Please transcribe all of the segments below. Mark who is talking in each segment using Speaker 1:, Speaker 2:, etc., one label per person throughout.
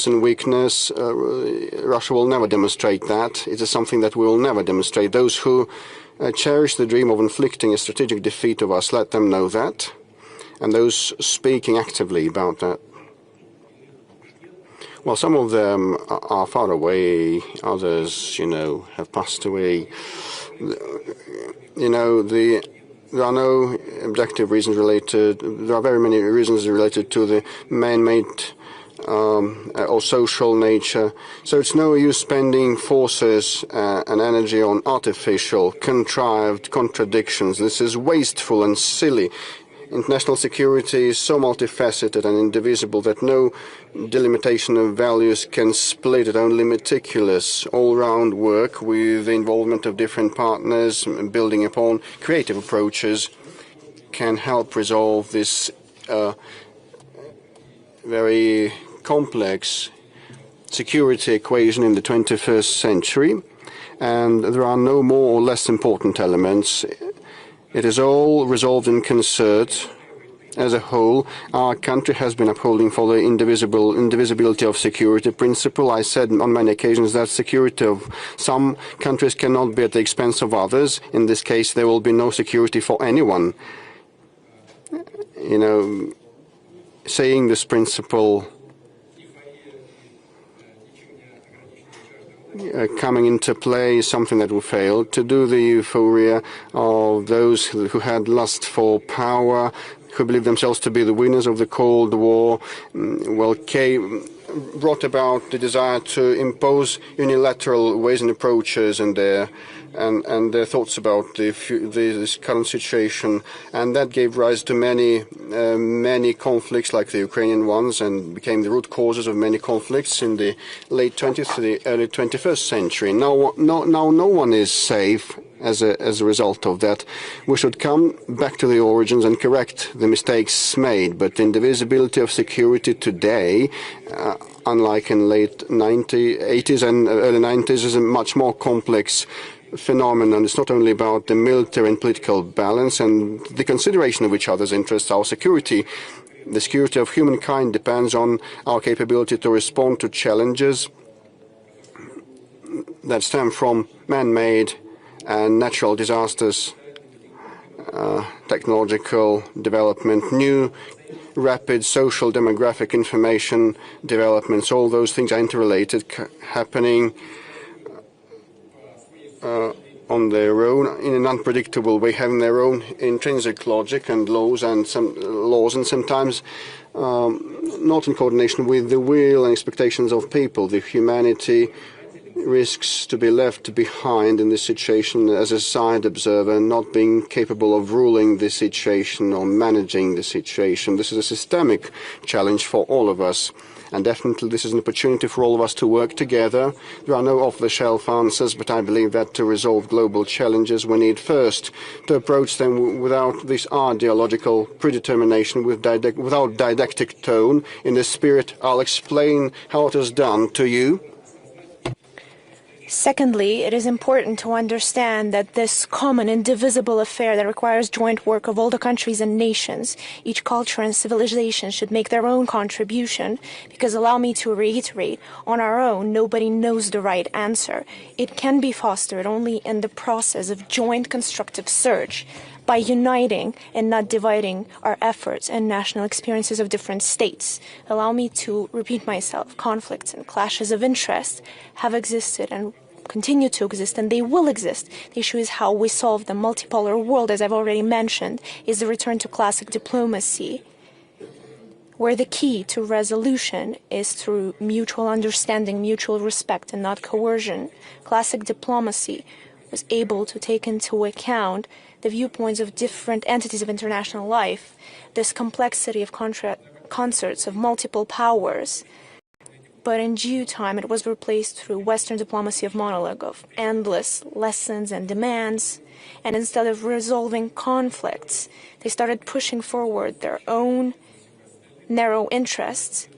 Speaker 1: and weakness. Russia will never demonstrate that. It is something that we will never demonstrate. Those who cherish the dream of inflicting a strategic defeat of us, let them know that. And those speaking actively about that, well, some of them are far away, others, have passed away. There are no objective reasons related. There are very many reasons related to the man-made or social nature. So it's no use spending forces and energy on artificial, contrived contradictions. This is wasteful and silly. International security is so multifaceted and indivisible that no delimitation of values can split it. Only meticulous, all-round work with the involvement of different partners, building upon creative approaches, can help resolve this very complex security equation in the 21st century. And there are no more or less important elements. It is all resolved in concert. As a whole, our country has been upholding for the indivisibility of security principle. I said on many occasions that security of some countries cannot be at the expense of others. In this case, there will be no security for anyone. Saying this principle coming into play is something that will fail. To do the euphoria of those who had lust for power, who believed themselves to be the winners of the Cold War, brought about the desire to impose unilateral ways and approaches and their thoughts about this current situation, and that gave rise to many conflicts like the Ukrainian ones, and became the root causes of many conflicts in the late 20th to the early 21st century. Now no one is safe as a result of that. We should come back to the origins and correct the mistakes made, but the indivisibility of security today, unlike in late 80s and early 90s, is a much more complex phenomenon. It's not only about the military and political balance and the consideration of each other's interests. Our security, the security of humankind, depends on our capability to respond to challenges that stem from man-made and natural disasters, technological development, new rapid social demographic information developments. All those things are interrelated, happening on their own in an unpredictable way, having their own intrinsic logic and laws, and sometimes not in coordination with the will and expectations of people. The humanity risks to be left behind in this situation as a side observer, not being capable of ruling the situation or managing the situation. This is a systemic challenge for all of us. And definitely this is an opportunity for all of us to work together. There are no off-the-shelf answers, but I believe that to resolve global challenges, we need first to approach them without this ideological predetermination, without didactic tone. In this spirit, I'll explain how it is done to you.
Speaker 2: Secondly, it is important to understand that this common, indivisible affair that requires joint work of all the countries and nations, each culture and civilization should make their own contribution, because allow me to reiterate, on our own, nobody knows the right answer. It can be fostered only in the process of joint constructive search, by uniting and not dividing our efforts and national experiences of different states. Allow me to repeat myself. Conflicts and clashes of interest have existed and continue to exist, and they will exist. The issue is how we solve the multipolar world, as I've already mentioned, is the return to classic diplomacy, where the key to resolution is through mutual understanding, mutual respect, and not coercion. Classic diplomacy was able to take into account the viewpoints of different entities of international life, this complexity of concerts of multiple powers. But in due time, it was replaced through Western diplomacy of monologue, of endless lessons and demands. And instead of resolving conflicts, they started pushing forward their own narrow interests,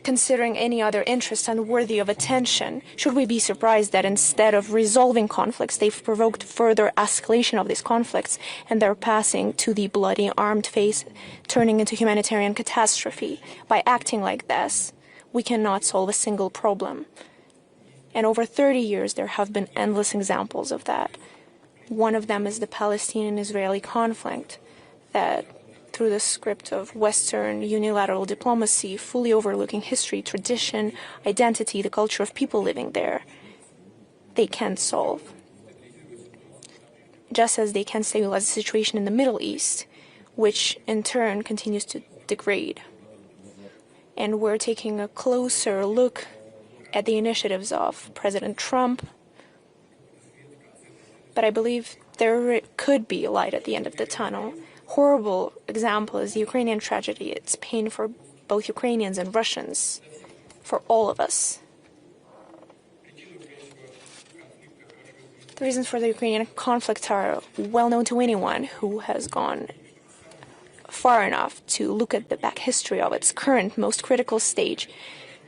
Speaker 2: considering any other interest unworthy of attention. Should we be surprised that instead of resolving conflicts, they've provoked further escalation of these conflicts, and they're passing to the bloody armed phase, turning into humanitarian catastrophe? By acting like this, we cannot solve a single problem. And over 30 years, there have been endless examples of that. One of them is the Palestinian-Israeli conflict, that through the script of Western unilateral diplomacy, fully overlooking history, tradition, identity, the culture of people living there, they can't solve. Just as they can stabilize the situation in the Middle East, which in turn continues to degrade. And we're taking a closer look at the initiatives of President Trump. But I believe there could be light at the end of the tunnel. Horrible example is the Ukrainian tragedy. It's pain for both Ukrainians and Russians, for all of us. The reasons for the Ukrainian conflict are well known to anyone who has gone far enough to look at the back history of its current, most critical stage.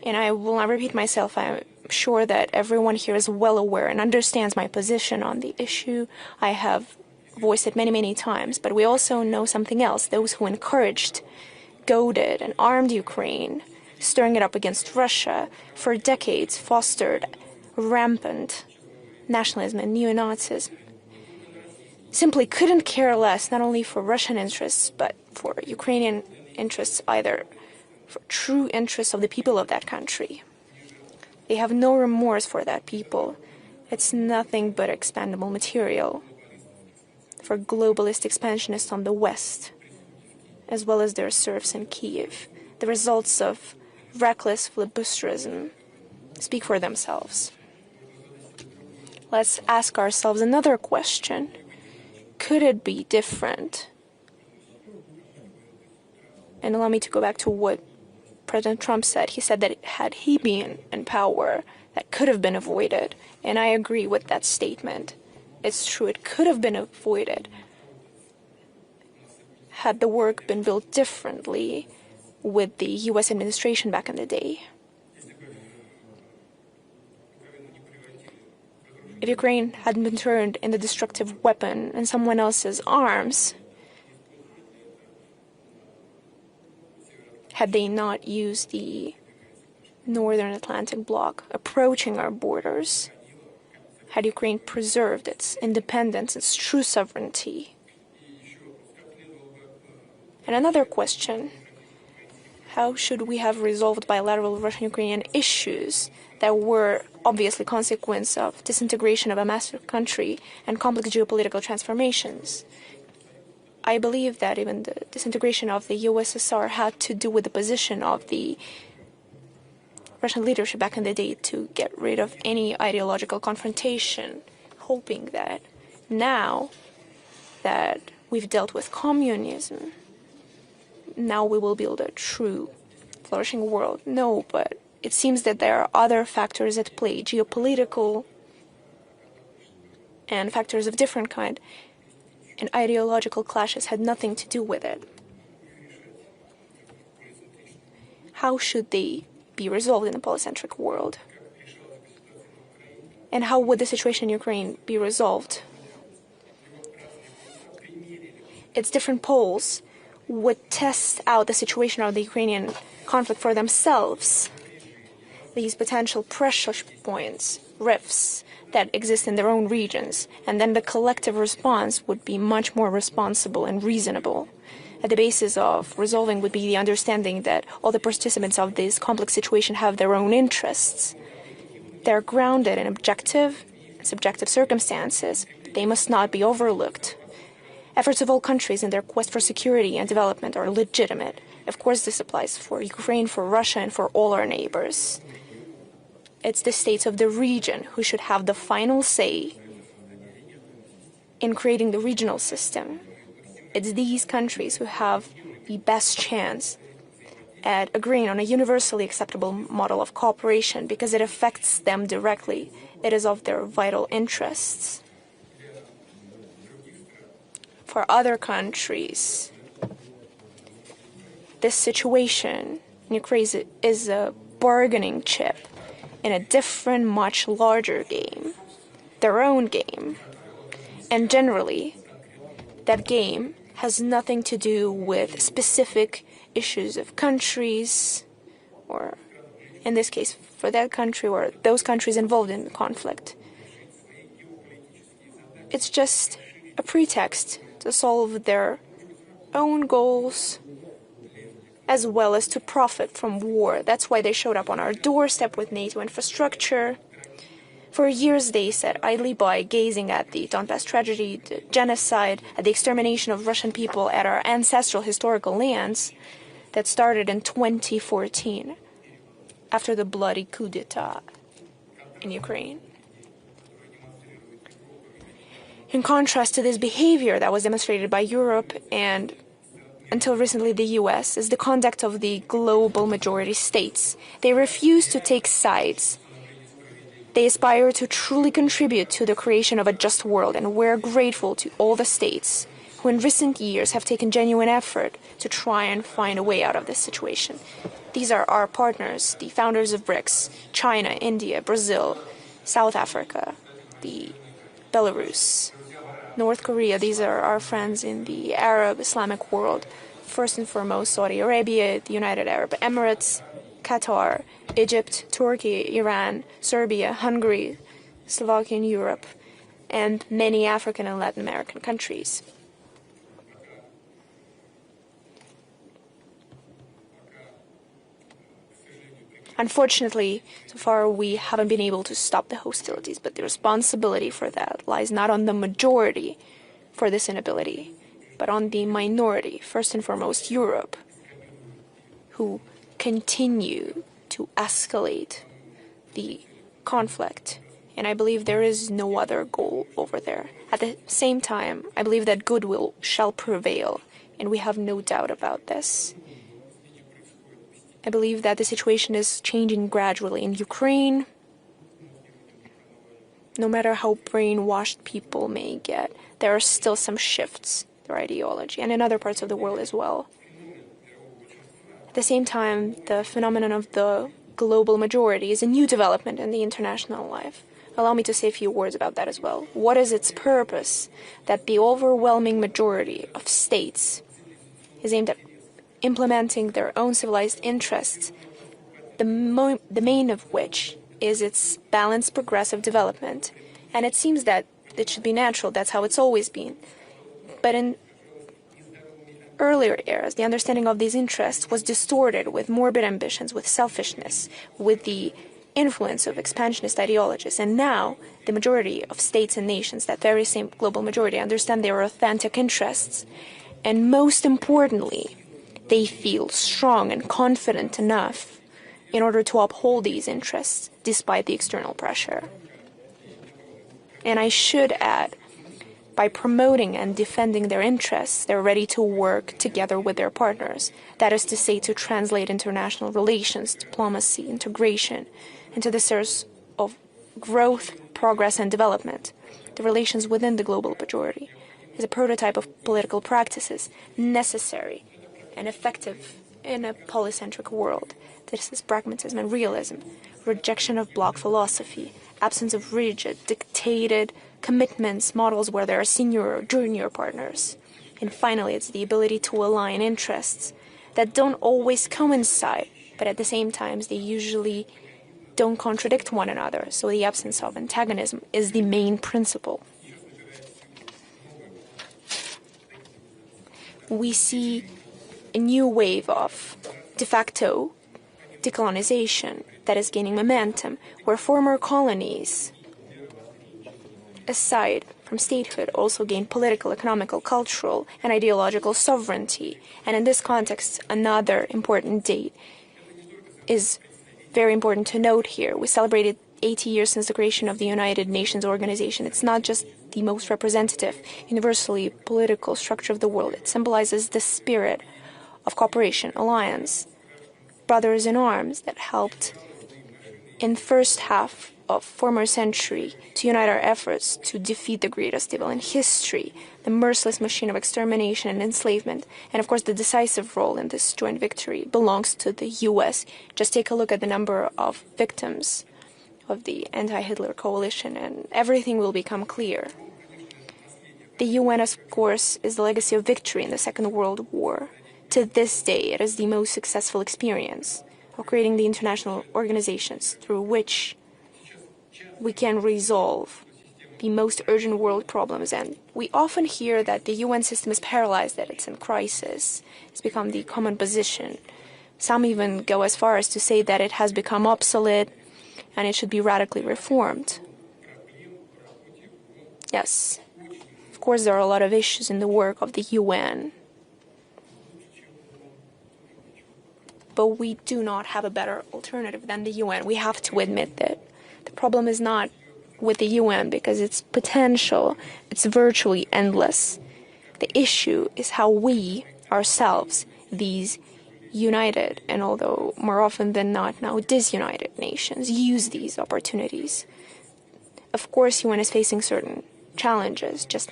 Speaker 2: And I will not repeat myself. I'm sure that everyone here is well aware and understands my position on the issue. I have voiced it many, many times. But we also know something else. Those who encouraged, goaded, and armed Ukraine, stirring it up against Russia, for decades fostered rampant nationalism and neo-Nazism, simply couldn't care less, not only for Russian interests, but for Ukrainian interests either, for true interests of the people of that country. They have no remorse for that people. It's nothing but expendable material for globalist expansionists on the West, as well as their serfs in Kiev. The results of reckless filibusterism speak for themselves. Let's ask ourselves another question. Could it be different? And allow me to go back to what President Trump said. He said that had he been in power, that could have been avoided. And I agree with that statement. It's true, it could have been avoided had the work been built differently with the U.S. administration back in the day. If Ukraine hadn't been turned into a destructive weapon in someone else's arms, had they not used the Northern Atlantic bloc approaching our borders, had Ukraine preserved its independence, its true sovereignty. And another question, how should we have resolved bilateral Russian-Ukrainian issues that were obviously consequence of disintegration of a massive country and complex geopolitical transformations? I believe that even the disintegration of the USSR had to do with the position of the Russian leadership back in the day to get rid of any ideological confrontation, hoping that now that we've dealt with communism, now we will build a true flourishing world. No, but it seems that there are other factors at play, geopolitical and factors of different kind, and ideological clashes had nothing to do with it. How should they be resolved in a polycentric world? And how would the situation in Ukraine be resolved? Its different poles would test out the situation of the Ukrainian conflict for themselves. These potential pressure points, rifts that exist in their own regions, and then the collective response would be much more responsible and reasonable. At the basis of resolving would be the understanding that all the participants of this complex situation have their own interests. They're grounded in objective and subjective circumstances. They must not be overlooked. Efforts of all countries in their quest for security and development are legitimate. Of course, this applies for Ukraine, for Russia, and for all our neighbors. It's the states of the region who should have the final say in creating the regional system. It's these countries who have the best chance at agreeing on a universally acceptable model of cooperation because it affects them directly. It is of their vital interests. For other countries, this situation in Ukraine is a bargaining chip in a different, much larger game, their own game. And generally, that game has nothing to do with specific issues of countries or in this case, for that country or those countries involved in the conflict. It's just a pretext to solve their own goals as well as to profit from war. That's why they showed up on our doorstep with NATO infrastructure. For years they sat idly by, gazing at the Donbass tragedy, the genocide, at the extermination of Russian people at our ancestral historical lands that started in 2014 after the bloody coup d'etat in Ukraine. In contrast to this behavior that was demonstrated by Europe and, until recently, the US, is the conduct of the global majority states. They refuse to take sides. They aspire to truly contribute to the creation of a just world, and we're grateful to all the states who in recent years have taken genuine effort to try and find a way out of this situation. These are our partners, the founders of BRICS, China, India, Brazil, South Africa, the Belarus, North Korea. These are our friends in the Arab Islamic world. First and foremost, Saudi Arabia, the United Arab Emirates, Qatar, Egypt, Turkey, Iran, Serbia, Hungary, Slovakia in Europe, and many African and Latin American countries. Unfortunately, so far we haven't been able to stop the hostilities, but the responsibility for that lies not on the majority for this inability, but on the minority, first and foremost Europe, who continue to escalate the conflict. And I believe there is no other goal over there. At the same time, I believe that goodwill shall prevail, and we have no doubt about this. I believe that the situation is changing gradually in Ukraine. No matter how brainwashed people may get, there are still some shifts in their ideology, and in other parts of the world as well. At the same time, the phenomenon of the global majority is a new development in the international life. Allow me to say a few words about that as well. What is its purpose? That the overwhelming majority of states is aimed at implementing their own civilized interests, the main of which is its balanced progressive development. And it seems that it should be natural, that's how it's always been. But in earlier eras, the understanding of these interests was distorted with morbid ambitions, with selfishness, with the influence of expansionist ideologies. And now, the majority of states and nations, that very same global majority, understand their authentic interests. And most importantly, they feel strong and confident enough in order to uphold these interests despite the external pressure. And I should add, by promoting and defending their interests, they're ready to work together with their partners. That is to say, to translate international relations, diplomacy, integration into the source of growth, progress, and development. The relations within the global majority is a prototype of political practices necessary and effective in a polycentric world. This is pragmatism and realism, rejection of bloc philosophy, absence of rigid, dictated commitments, models where there are senior or junior partners. And finally, it's the ability to align interests that don't always coincide, but at the same time, they usually don't contradict one another. So the absence of antagonism is the main principle. We see a new wave of de facto decolonization that is gaining momentum, where former colonies, aside from statehood, also gain political, economical, cultural, and ideological sovereignty. And in this context, another important date is very important to note here. We celebrated 80 years since the creation of the United Nations organization. It's not just the most representative, universally political structure of the world. It symbolizes the spirit of cooperation, alliance, brothers in arms that helped in first half of former century to unite our efforts to defeat the greatest evil in history, the merciless machine of extermination and enslavement. And of course, the decisive role in this joint victory belongs to the US. Just take a look at the number of victims of the anti-Hitler coalition and everything will become clear. The UN, of course, is the legacy of victory in the Second World War. To this day, it is the most successful experience of creating the international organizations through which we can resolve the most urgent world problems. And we often hear that the UN system is paralyzed, that it's in crisis. It's become the common position. Some even go as far as to say that it has become obsolete and it should be radically reformed. Yes, of course there are a lot of issues in the work of the UN, but we do not have a better alternative than the UN. We have to admit that the problem is not with the UN because its potential, it's virtually endless. The issue is how we, ourselves, these united, and although more often than not now disunited nations, use these opportunities. Of course, UN is facing certain challenges. Just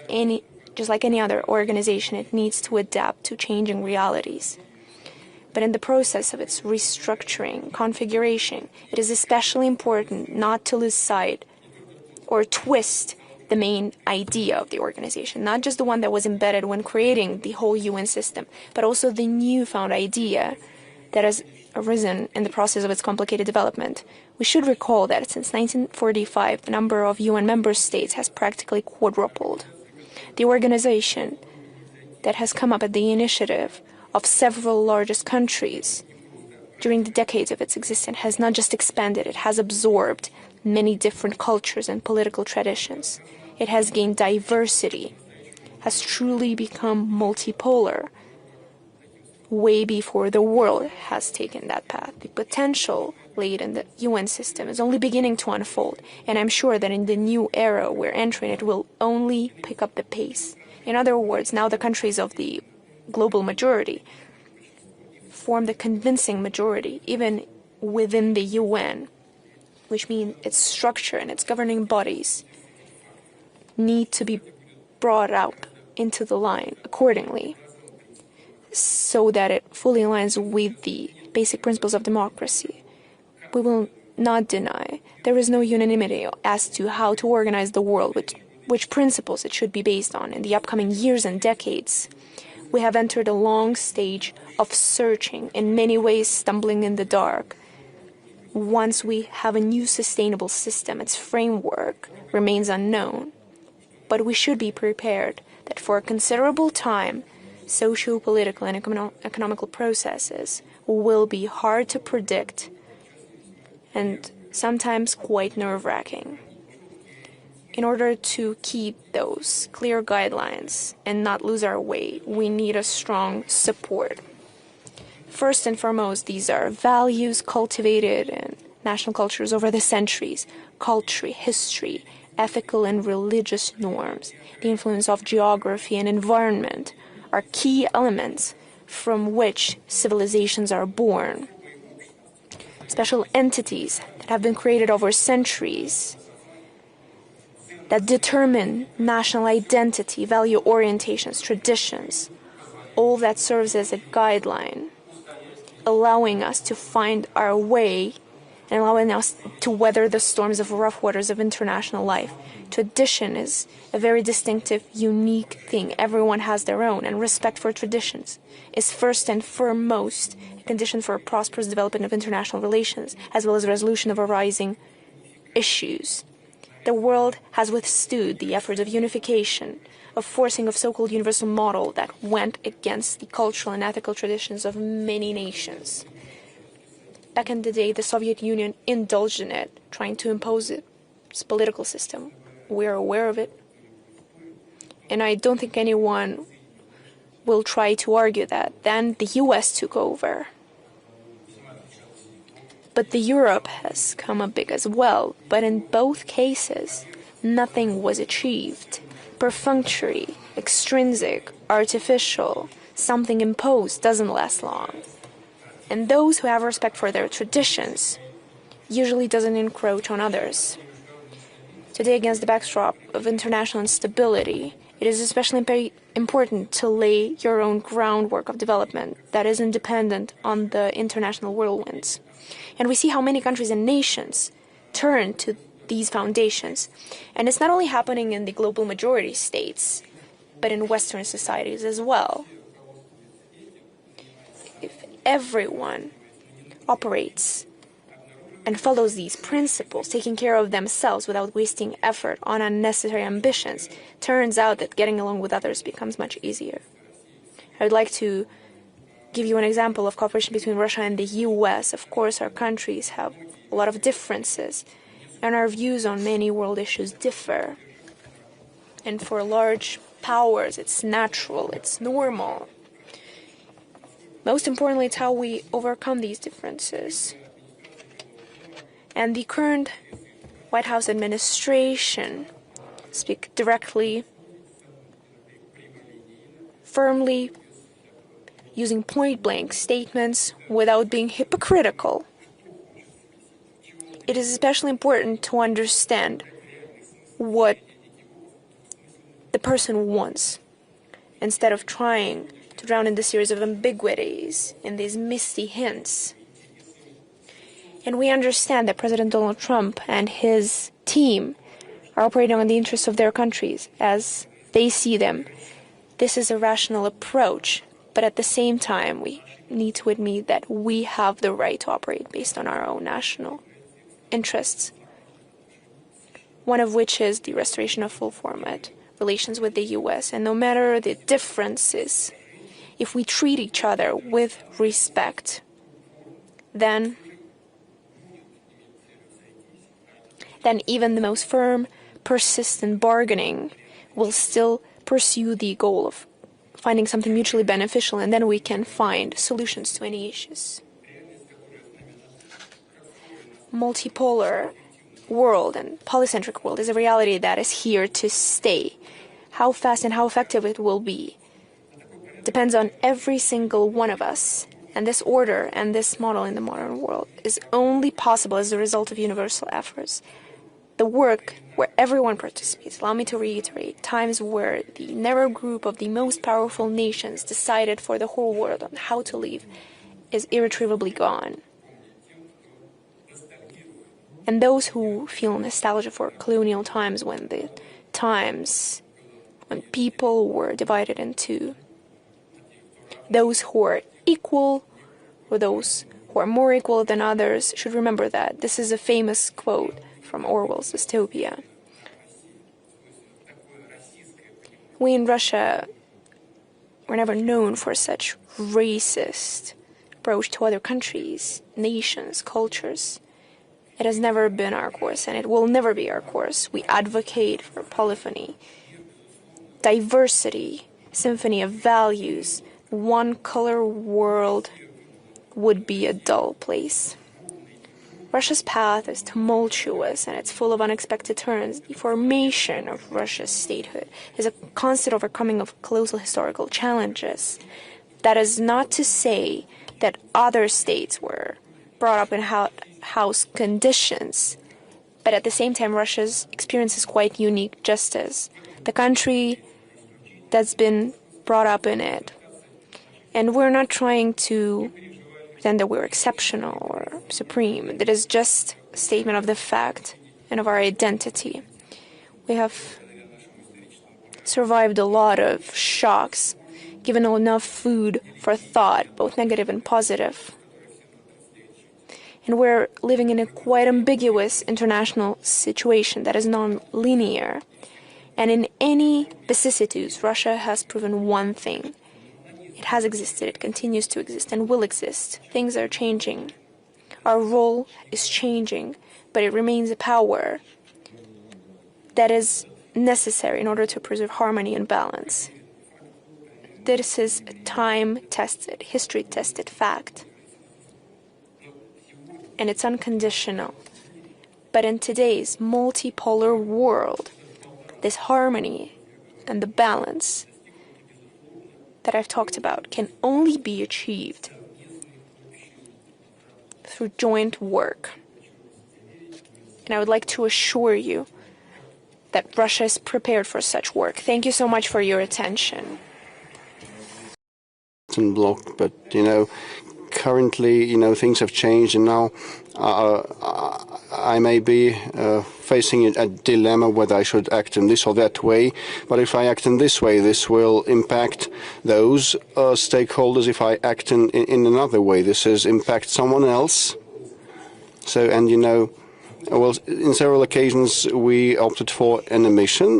Speaker 2: like any other organization, it needs to adapt to changing realities. But in the process of its restructuring, configuration, it is especially important not to lose sight or twist the main idea of the organization, not just the one that was embedded when creating the whole UN system, but also the newfound idea that has arisen in the process of its complicated development. We should recall that since 1945, the number of UN member states has practically quadrupled. The organization that has come up at the initiative of several largest countries during the decades of its existence has not just expanded, it has absorbed many different cultures and political traditions. It has gained diversity, has truly become multipolar, way before the world has taken that path. The potential laid in the UN system is only beginning to unfold, and I'm sure that in the new era we're entering, it will only pick up the pace. In other words, now the countries of the global majority form the convincing majority, even within the UN, which means its structure and its governing bodies need to be brought up into the line accordingly, so that it fully aligns with the basic principles of democracy. We will not deny there is no unanimity as to how to organize the world, which principles it should be based on in the upcoming years and decades. We have entered a long stage of searching, in many ways stumbling in the dark. Once we have a new sustainable system, its framework remains unknown. But we should be prepared that for a considerable time, socio-political and economical processes will be hard to predict and sometimes quite nerve-wracking. In order to keep those clear guidelines and not lose our way, we need a strong support. First and foremost, these are values cultivated in national cultures over the centuries, culture, history, ethical and religious norms, the influence of geography and environment are key elements from which civilizations are born. Special entities that have been created over centuries that determine national identity, value orientations, traditions, all that serves as a guideline, allowing us to find our way and allowing us to weather the storms of rough waters of international life. Tradition is a very distinctive, unique thing. Everyone has their own, and respect for traditions is first and foremost a condition for a prosperous development of international relations, as well as resolution of arising issues. The world has withstood the efforts of unification, of forcing of so-called universal model that went against the cultural and ethical traditions of many nations. Back in the day, the Soviet Union indulged in it, trying to impose its political system. We're aware of it. And I don't think anyone will try to argue that. Then the US took over. But the Europe has come up big as well. But in both cases, nothing was achieved. Perfunctory, extrinsic, artificial, something imposed doesn't last long. And those who have respect for their traditions usually doesn't encroach on others. Today, against the backdrop of international instability, it is especially important to lay your own groundwork of development that is independent on the international whirlwinds. And we see how many countries and nations turn to these foundations. And it's not only happening in the global majority states, but in Western societies as well. If everyone operates and follows these principles, taking care of themselves without wasting effort on unnecessary ambitions, turns out that getting along with others becomes much easier. I would like to give you an example of cooperation between Russia and the US. Of course, our countries have a lot of differences, and our views on many world issues differ. And for large powers, it's natural, it's normal. Most importantly, it's how we overcome these differences. And the current White House administration speak directly, firmly, using point-blank statements without being hypocritical. It is especially important to understand what the person wants, instead of trying to drown in the series of ambiguities, in these misty hints. And we understand that President Donald Trump and his team are operating on the interests of their countries as they see them. This is a rational approach, but at the same time, we need to admit that we have the right to operate based on our own national interests, one of which is the restoration of full format relations with the US. And no matter the differences, if we treat each other with respect, then even the most firm, persistent bargaining will still pursue the goal of finding something mutually beneficial, and then we can find solutions to any issues. Multipolar world and polycentric world is a reality that is here to stay. How fast and how effective it will be depends on every single one of us. And this order and this model in the modern world is only possible as a result of universal efforts. The work where everyone participates. Allow me to reiterate, times where the narrow group of the most powerful nations decided for the whole world on how to live is irretrievably gone. And those who feel nostalgia for colonial times, when people were divided into those who are equal or those who are more equal than others, should remember that. This is a famous quote from Orwell's dystopia. We in Russia were never known for such racist approach to other countries, nations, cultures. It has never been our course, and it will never be our course. We advocate for polyphony, diversity, symphony of values. One-color world would be a dull place. Russia's path is tumultuous, and it's full of unexpected turns. The formation of Russia's statehood is a constant overcoming of colossal historical challenges. That is not to say that other states were brought up in house conditions, but at the same time, Russia's experience is quite unique, just as the country that's been brought up in it. And we're not trying to pretend that we're exceptional or supreme. It is just a statement of the fact and of our identity. We have survived a lot of shocks, given enough food for thought, both negative and positive. And we're living in a quite ambiguous international situation that is non-linear. And in any vicissitudes, Russia has proven one thing. It has existed, it continues to exist, and will exist. Things are changing. Our role is changing, but it remains a power that is necessary in order to preserve harmony and balance. This is a time-tested, history-tested fact. And it's unconditional. But in today's multipolar world, this harmony and the balance that I've talked about can only be achieved through joint work. And I would like to assure you that Russia is prepared for such work. Thank you so much for your attention.
Speaker 1: Block, but currently things have changed, and now I may be facing a dilemma whether I should act in this or that way. But if I act in this way, this will impact those stakeholders. If I act in another way, this is impact someone else. So, and you know, well, in several occasions we opted for an omission.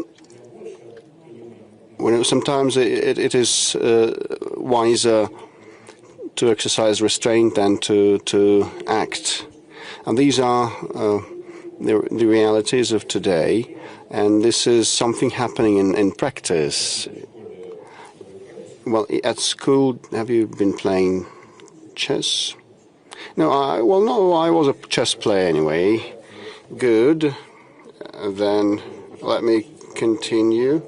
Speaker 1: When sometimes it is wiser to exercise restraint than to act. And these are the realities of today, and this is something happening in practice. Well, at school, have you been playing chess? No, I was a chess player anyway. Good. Then let me continue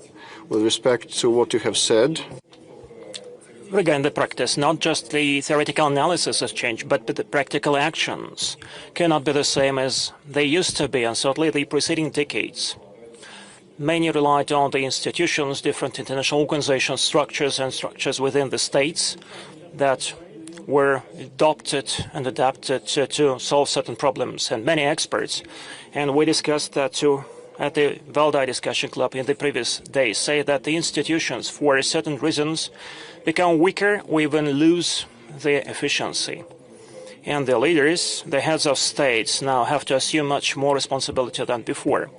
Speaker 1: with respect to what you have said.
Speaker 3: Regarding the practice, not just the theoretical analysis of change, but the practical actions cannot be the same as they used to be, and certainly the preceding decades. Many relied on the institutions, different international organizations, structures, and structures within the states that were adopted and adapted to solve certain problems, and many experts. And we discussed that too at the Valdai discussion club in the previous days, say that the institutions, for certain reasons, become weaker or even lose their efficiency. And the leaders, the heads of states, now have to assume much more responsibility than before.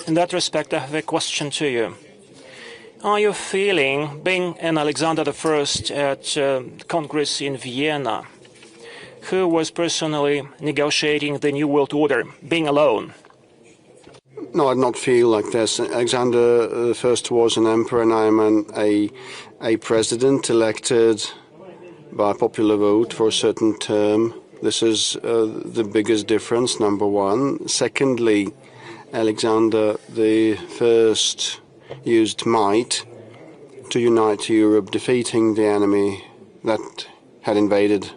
Speaker 3: In that respect, I have a question to you. Are you feeling, being an Alexander I at Congress in Vienna, who was personally negotiating the New World Order, being alone?
Speaker 1: No, I do not feel like this. Alexander I was an emperor, and I am a president elected by popular vote for a certain term. This is the biggest difference, number one. Secondly, Alexander I used might to unite Europe, defeating the enemy that had invaded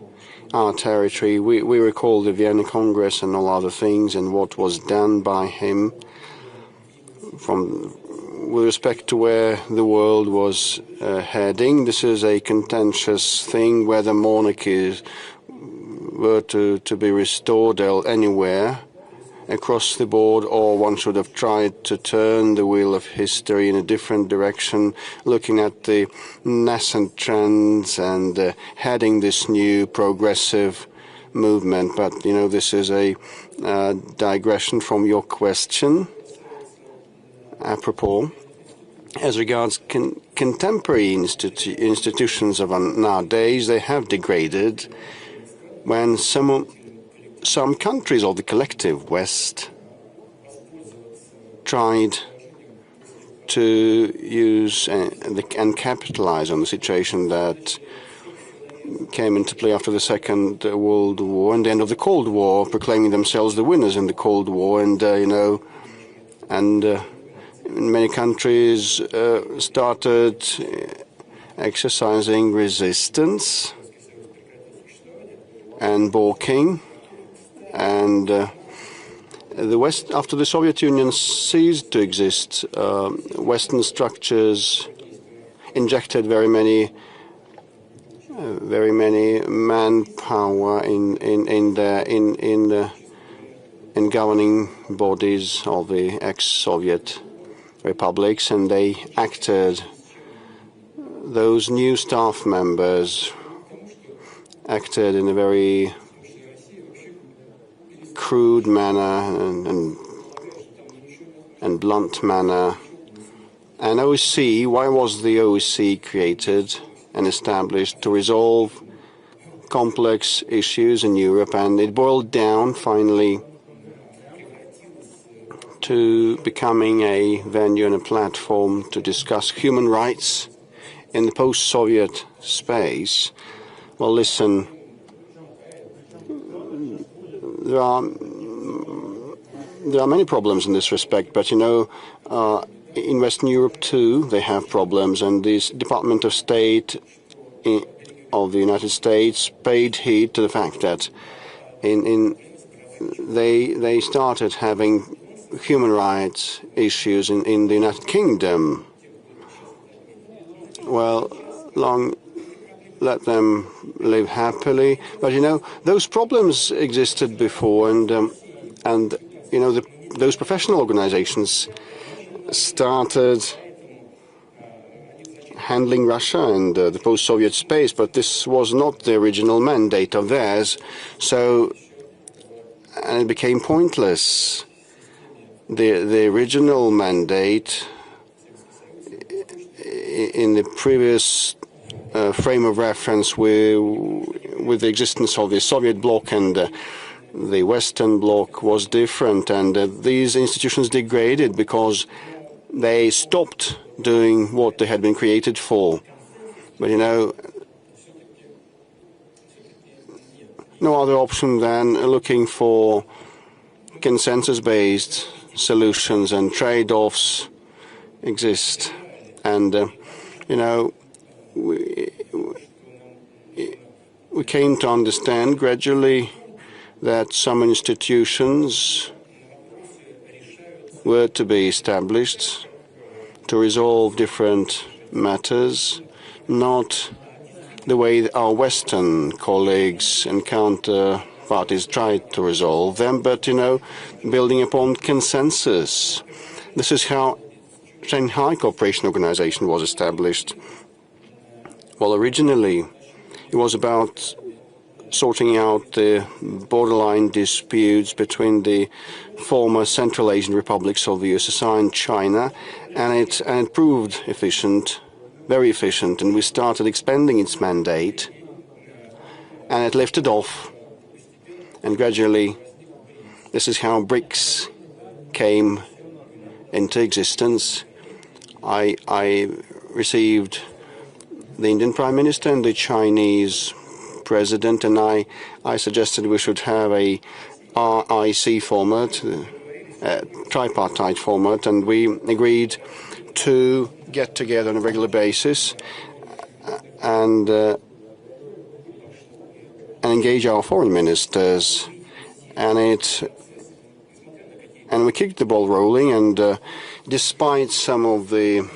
Speaker 1: our territory. We recall the Vienna Congress and all other things and what was done by him with respect to where the world was heading. This is a contentious thing, whether monarchies were to be restored anywhere across the board, or one should have tried to turn the wheel of history in a different direction, looking at the nascent trends and heading this new progressive movement. But, you know, this is a digression from your question. Apropos, as regards contemporary institutions of nowadays, they have degraded when some countries of the collective West tried to use and capitalize on the situation that came into play after the Second World War and the end of the Cold War, proclaiming themselves the winners in the Cold War, and many countries started exercising resistance and balking. And the West, after the Soviet Union ceased to exist, Western structures injected very many manpower in governing bodies of the ex-Soviet republics, and they acted. Those new staff members acted in a very crude manner and blunt manner. And OSCE, why was the OSCE created and established? To resolve complex issues in Europe, and it boiled down finally to becoming a venue and a platform to discuss human rights in the post-Soviet space. Well, listen, there are many problems in this respect, but you know, in Western Europe too, they have problems, and this Department of State of the United States paid heed to the fact that they started having human rights issues in the United Kingdom. Well, let them live happily. But you know, those problems existed before, and those professional organizations started handling Russia and the post-Soviet space, but this was not the original mandate of theirs, and it became pointless. The original mandate in the previous frame of reference with the existence of the Soviet bloc and the Western bloc was different, and these institutions degraded because they stopped doing what they had been created for. But no other option than looking for consensus-based solutions, and trade-offs exist. And we came to understand gradually that some institutions were to be established to resolve different matters, not the way our Western colleagues and counterparties tried to resolve them, but, building upon consensus. This is how Shanghai Cooperation Organization was established. Well, originally, it was about sorting out the borderline disputes between the former Central Asian republics of the USSR and China, and it proved efficient, very efficient, and we started expanding its mandate, and it lifted off, and gradually this is how BRICS came into existence. I received the Indian Prime Minister and the Chinese President, and I suggested we should have a RIC format, tripartite format, and we agreed to get together on a regular basis and engage our foreign ministers, and we kicked the ball rolling, and despite some of the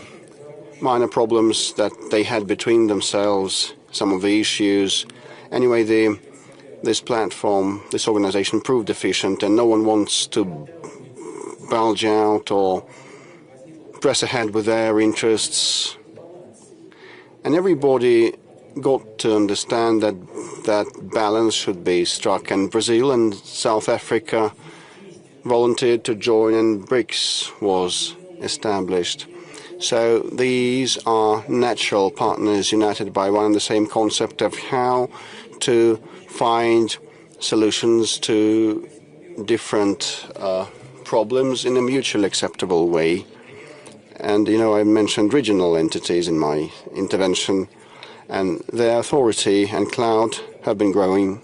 Speaker 1: minor problems that they had between themselves, some of the issues, anyway, this platform, this organization proved efficient, and no one wants to bulge out or press ahead with their interests. And everybody got to understand that balance should be struck, and Brazil and South Africa volunteered to join, and BRICS was established. So these are natural partners united by one and the same concept of how to find solutions to different problems in a mutually acceptable way. And, I mentioned regional entities in my intervention, and their authority and clout have been growing.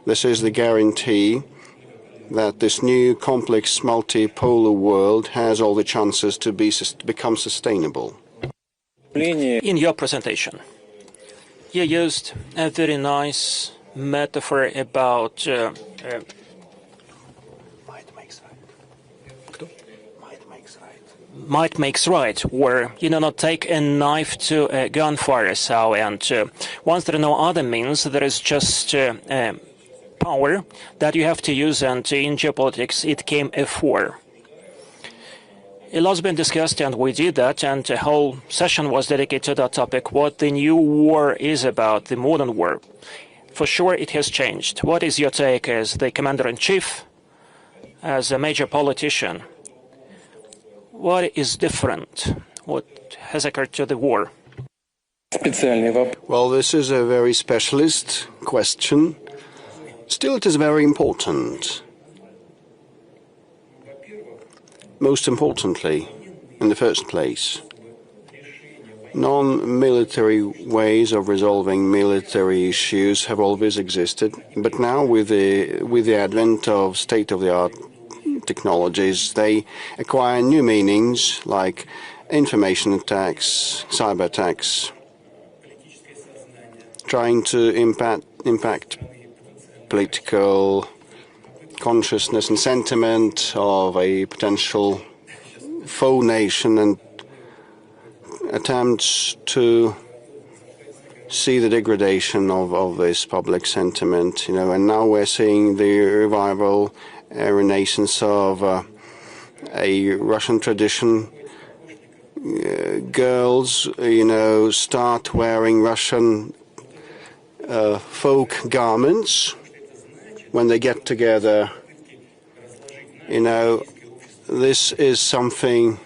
Speaker 1: This is the guarantee that this new complex multipolar world has all the chances to become sustainable.
Speaker 3: In your presentation, you used a very nice metaphor about might makes right, or not take a knife to a gunfire. So, and once there are no other means, there is just power that you have to use, and in geopolitics it came for. A lot's been discussed, and we did that, and a whole session was dedicated to that topic, what the new war is about, the modern war. For sure it has changed. What is your take as the commander-in-chief, as a major politician? What is different? What has occurred to the war?
Speaker 1: Well, this is a very specialist question. Still, it is very important. Most importantly, in the first place, non-military ways of resolving military issues have always existed, but now with the advent of state-of-the-art technologies, they acquire new meanings like information attacks, cyber attacks, trying to impact political consciousness and sentiment of a potential foe nation, and attempts to see the degradation of this public sentiment, and now we're seeing the revival a renaissance of a Russian tradition. Girls, start wearing Russian folk garments when they get together. This is something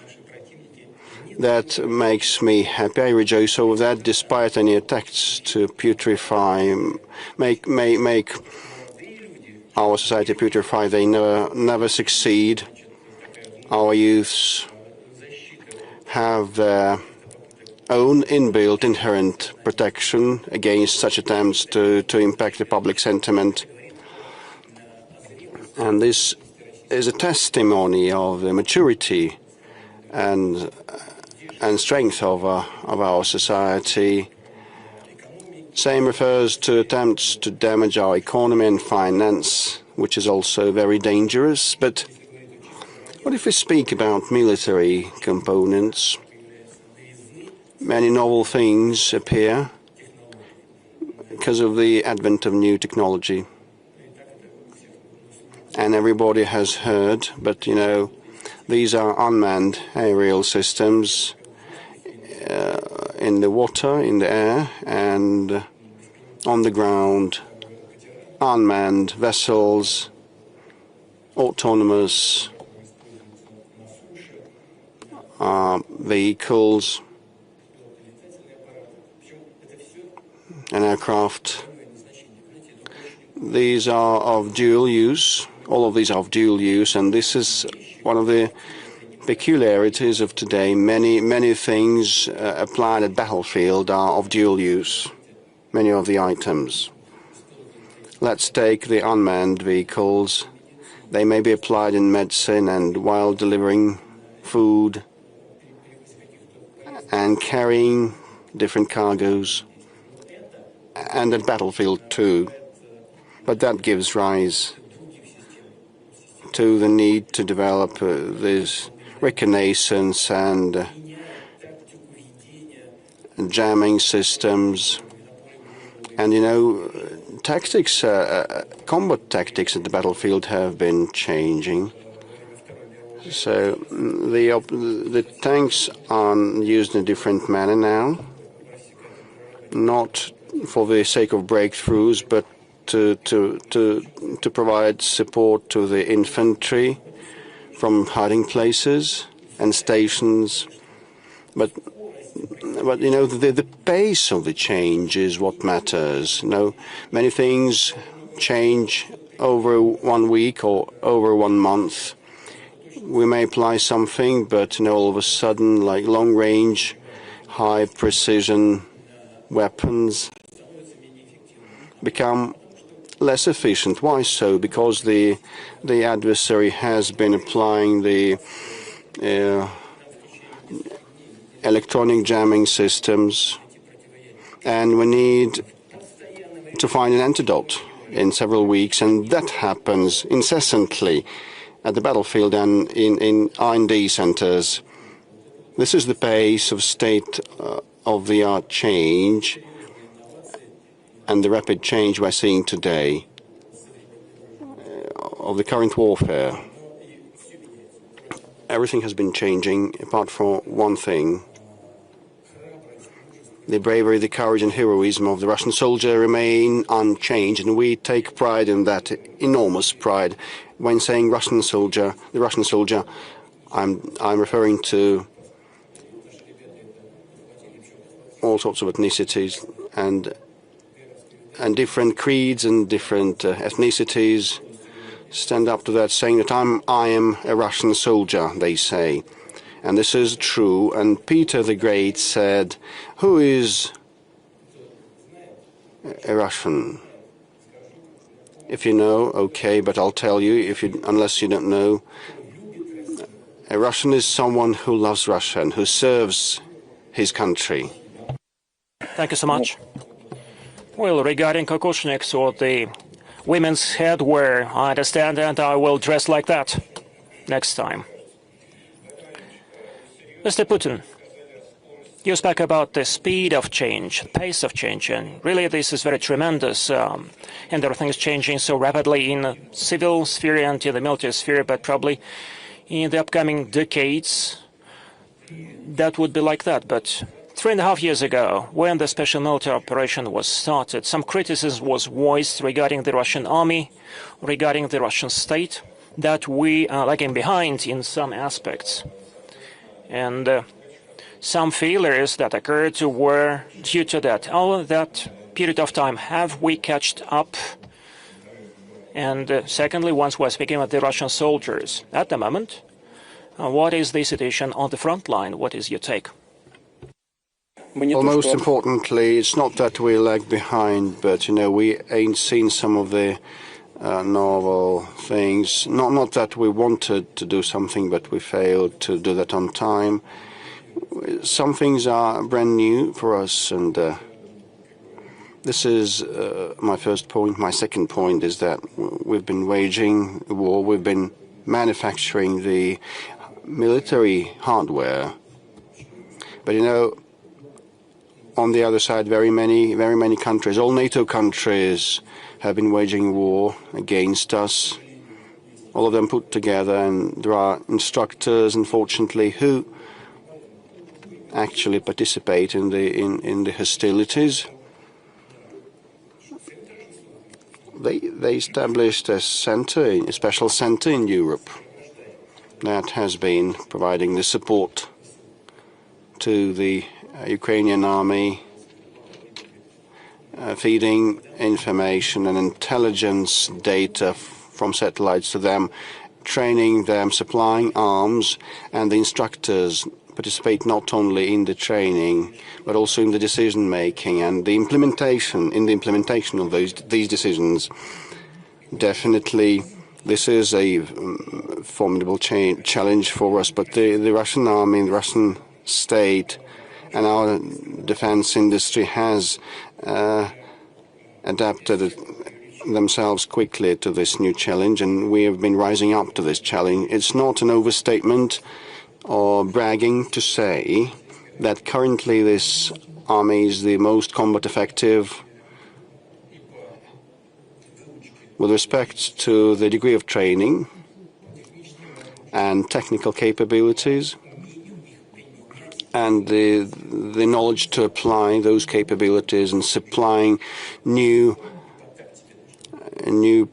Speaker 1: that makes me happy. I rejoice over that, despite any attacks to putrefy, make our society putrefy. They never succeed. Our youths have their own inbuilt inherent protection against such attempts to impact the public sentiment. And this is a testimony of the maturity and strength of our society. Same refers to attempts to damage our economy and finance, which is also very dangerous. But what if we speak about military components? Many novel things appear because of the advent of new technology. And everybody has heard, but these are unmanned aerial systems in the water, in the air, and on the ground. Unmanned vessels, autonomous vehicles, and aircraft. These are of dual use. All of these are of dual use, and this is one of the peculiarities of today. Many things applied at battlefield are of dual use, many of the items. Let's take the unmanned vehicles. They may be applied in medicine and while delivering food and carrying different cargoes, and at battlefield too. But that gives rise to the need to develop this reconnaissance and jamming systems. And tactics, combat tactics at the battlefield have been changing. So the tanks are used in a different manner now, not for the sake of breakthroughs, but to provide support to the infantry from hiding places and stations. But the pace of the change is what matters. Many things change over 1 week or over 1 month. We may apply something, but all of a sudden, like long-range, high-precision weapons become less efficient. Why so? Because the adversary has been applying the electronic jamming systems, and we need to find an antidote in several weeks, and that happens incessantly at the battlefield and in R&D centers. This is the pace of state-of-the-art change and the rapid change we're seeing today of the current warfare. Everything has been changing apart from one thing. The bravery, the courage and heroism of the Russian soldier remain unchanged, and we take pride in that, enormous pride. When saying Russian soldier, the Russian soldier, I'm referring to all sorts of ethnicities and different creeds and different ethnicities stand up to that, saying that I am a Russian soldier, they say. And this is true. And Peter the Great said, "Who is a Russian? If you know, okay, but I'll tell you, unless you don't know, a Russian is someone who loves Russia and who serves his country."
Speaker 3: Thank you so much. Well, regarding kokoshniks or the women's headwear, I understand, and I will dress like that next time. Mr. Putin, You spoke about the speed of change, the pace of change, and really this is very tremendous. And everything is changing so rapidly in the civil sphere and in the military sphere, but probably in the upcoming decades, that would be like that. But 3.5 years ago, when the special military operation was started, some criticism was voiced regarding the Russian army, regarding the Russian state, that we are lagging behind in some aspects. And some failures that occurred were due to that. All that period of time, have we catched up? And secondly, once we're speaking of the Russian soldiers, at the moment, what is the situation on the front line? What is your take?
Speaker 1: Well, most importantly, it's not that we lag behind, but, we ain't seen some of the novel things. Not that we wanted to do something, but we failed to do that on time. Some things are brand new for us, and this is my first point. My second point is that we've been waging a war. We've been manufacturing the military hardware. But, on the other side, very many countries, all NATO countries, have been waging war against us. All of them put together, and there are instructors, unfortunately, who actually participate in the hostilities. They established a special center in Europe that has been providing the support to the Ukrainian army, feeding information and intelligence data from satellites to them, training them, supplying arms, and the instructors participate not only in the training but also in the decision making and the implementation of these decisions. Definitely, this is a formidable challenge for us. But the Russian army, the Russian state, and our defense industry has adapted themselves quickly to this new challenge, and we have been rising up to this challenge. It's not an overstatement or bragging to say that currently this army is the most combat effective with respect to the degree of training and technical capabilities and the knowledge to apply those capabilities and supplying new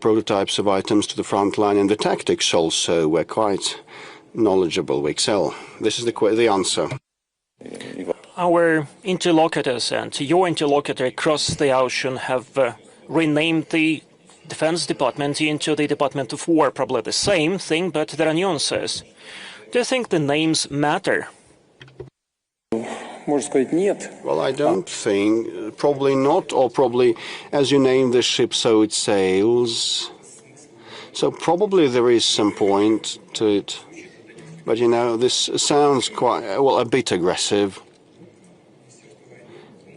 Speaker 1: prototypes of items to the front line, and the tactics also. We're quite knowledgeable. We excel. This is the answer.
Speaker 3: Our interlocutors and your interlocutor across the ocean have renamed the Defense Department into the Department of War. Probably the same thing, but there are nuances. Do you think the names matter?
Speaker 1: Well, I don't think. Probably not, or probably as you name the ship, so it sails. So probably there is some point to it. But, this sounds quite, a bit aggressive.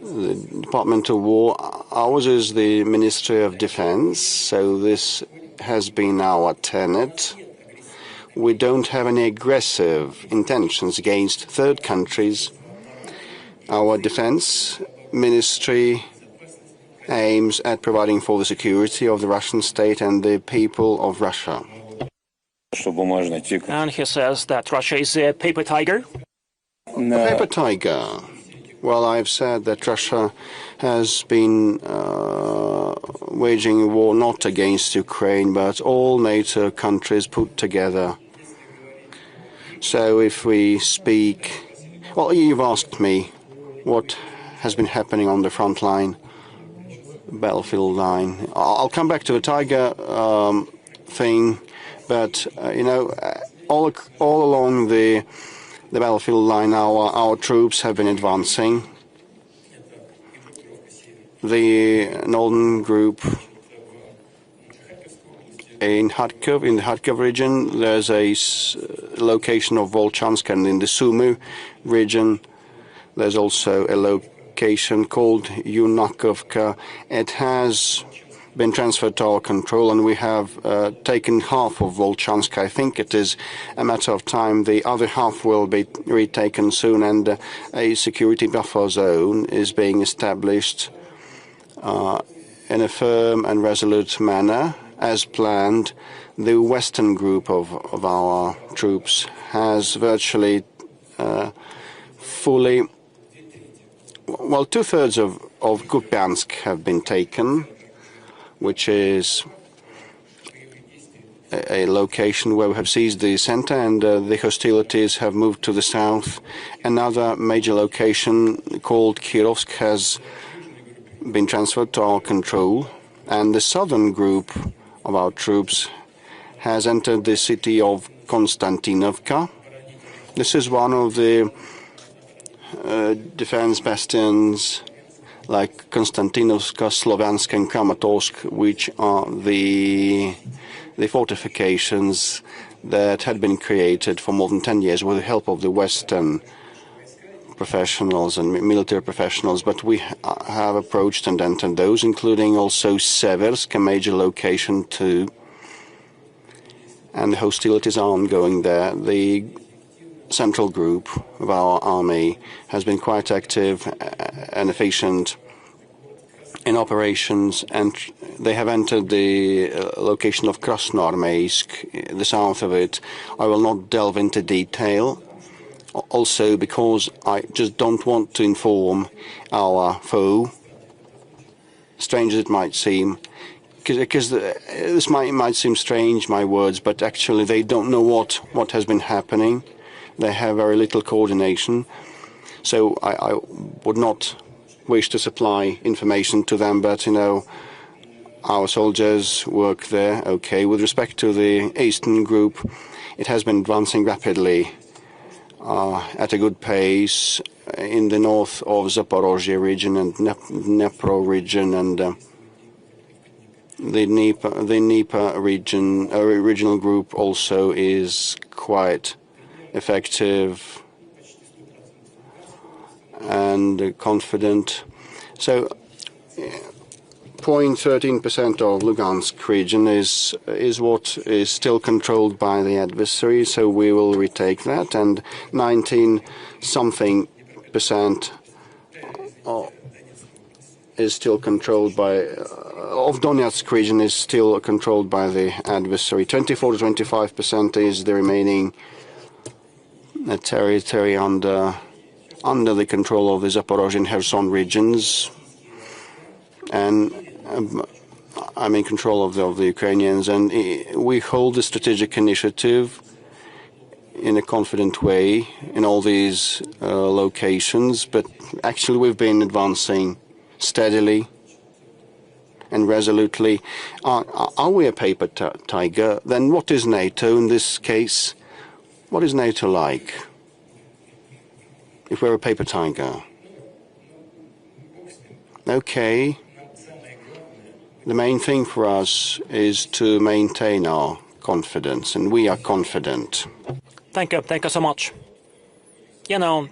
Speaker 1: The Department of War, ours is the Ministry of Defense, so this has been our tenet. We don't have any aggressive intentions against third countries. Our defense ministry aims at providing for the security of the Russian state and the people of Russia.
Speaker 3: And he says that Russia is a paper tiger?
Speaker 1: A paper tiger. Well, I've said that Russia has been waging a war not against Ukraine, but all NATO countries put together. So if we speak... Well, you've asked me what has been happening on the front line, battlefield line. I'll come back to the Tiger thing, but all along the battlefield line, our troops have been advancing. The Northern Group in the Kharkiv region, there's a location of Volchansk, and in the Sumy region, there's also a location called Yunakovka. It has been transferred to our control, and we have taken half of Volchansk. I think it is a matter of time. The other half will be retaken soon, and a security buffer zone is being established in a firm and resolute manner, as planned. The western group of our troops has virtually fully, well, two-thirds of Kupiansk have been taken, which is a location where we have seized the center, and the hostilities have moved to the south. Another major location called Kirovsk has been transferred to our control, and the southern group of our troops has entered the city of Konstantinovka. This is one of the defense bastions like Konstantinovka, Sloviansk, and Kramatorsk, which are the fortifications that had been created for more than 10 years with the help of the Western professionals and military professionals. But we have approached and entered those, including also Seversk, a major location too. And the hostilities are ongoing there. The central group of our army has been quite active and efficient in operations, and they have entered the location of Krasnoarmeysk, the south of it. I will not delve into detail, also because I just don't want to inform our foe, strange as it might seem, because this might seem strange, my words, but actually they don't know what has been happening. They have very little coordination, so I would not wish to supply information to them, but, you know, our soldiers work there, okay. With respect to the eastern group, it has been advancing rapidly at a good pace in the north of Zaporozhye region and Dnipro region, and the Dnieper region, regional group also is quite effective and confident. So 0.13% of Lugansk region is what is still controlled by the adversary, so we will retake that, and 19-something% is still controlled by of Donetsk region is still controlled by the adversary. 24 to 25% is the remaining territory under the control of the Zaporozhye and Kherson regions, and I'm in control of the Ukrainians, and we hold the strategic initiative in a confident way in all these locations, but actually we've been advancing steadily and resolutely. Are we a paper tiger? Then what is NATO in this case? What is NATO like if we're a paper tiger? Okay. The main thing for us is to maintain our confidence, and we are confident.
Speaker 3: Thank you so much. You know,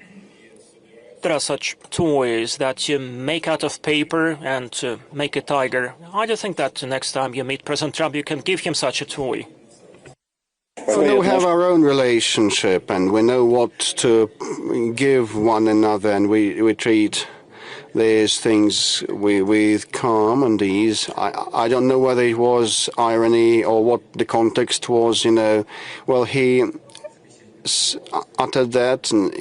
Speaker 3: there are such toys that you make out of paper and to make a tiger. I do think that next time you meet President Trump, you can give him such a toy.
Speaker 1: So we have our own relationship, and we know what to give one another, and we treat these things with calm and ease. I don't know whether it was irony or what the context was, you know. Well, he uttered that and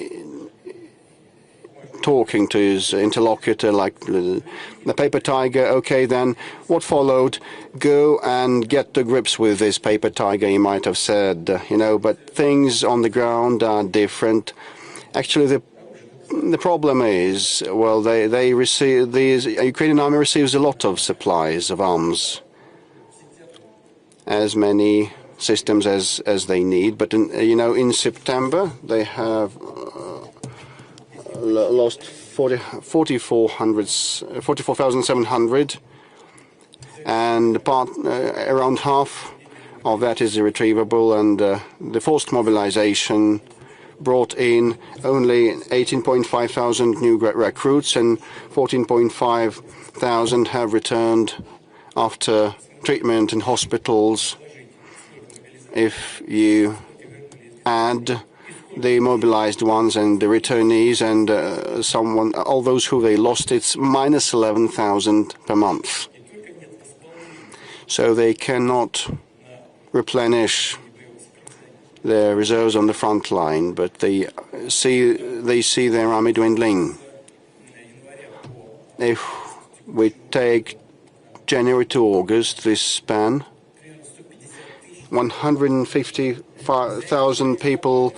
Speaker 1: talking to his interlocutor like the paper tiger. Okay, then what followed? Go and get to grips with this paper tiger, he might have said, you know, but things on the ground are different. Actually, the problem is, well, they receive, the Ukrainian army receives a lot of supplies of arms, as many systems as they need, but you know, in September they have lost 44,700, and around half of that is irretrievable, and the forced mobilization brought in only 18,500 new recruits, and 14,500 have returned after treatment in hospitals. If you add the mobilized ones and the returnees and all those who they lost, it's minus 11,000 per month. So they cannot replenish their reserves on the front line, but they see their army dwindling. If we take January to August, this span, 150,000 people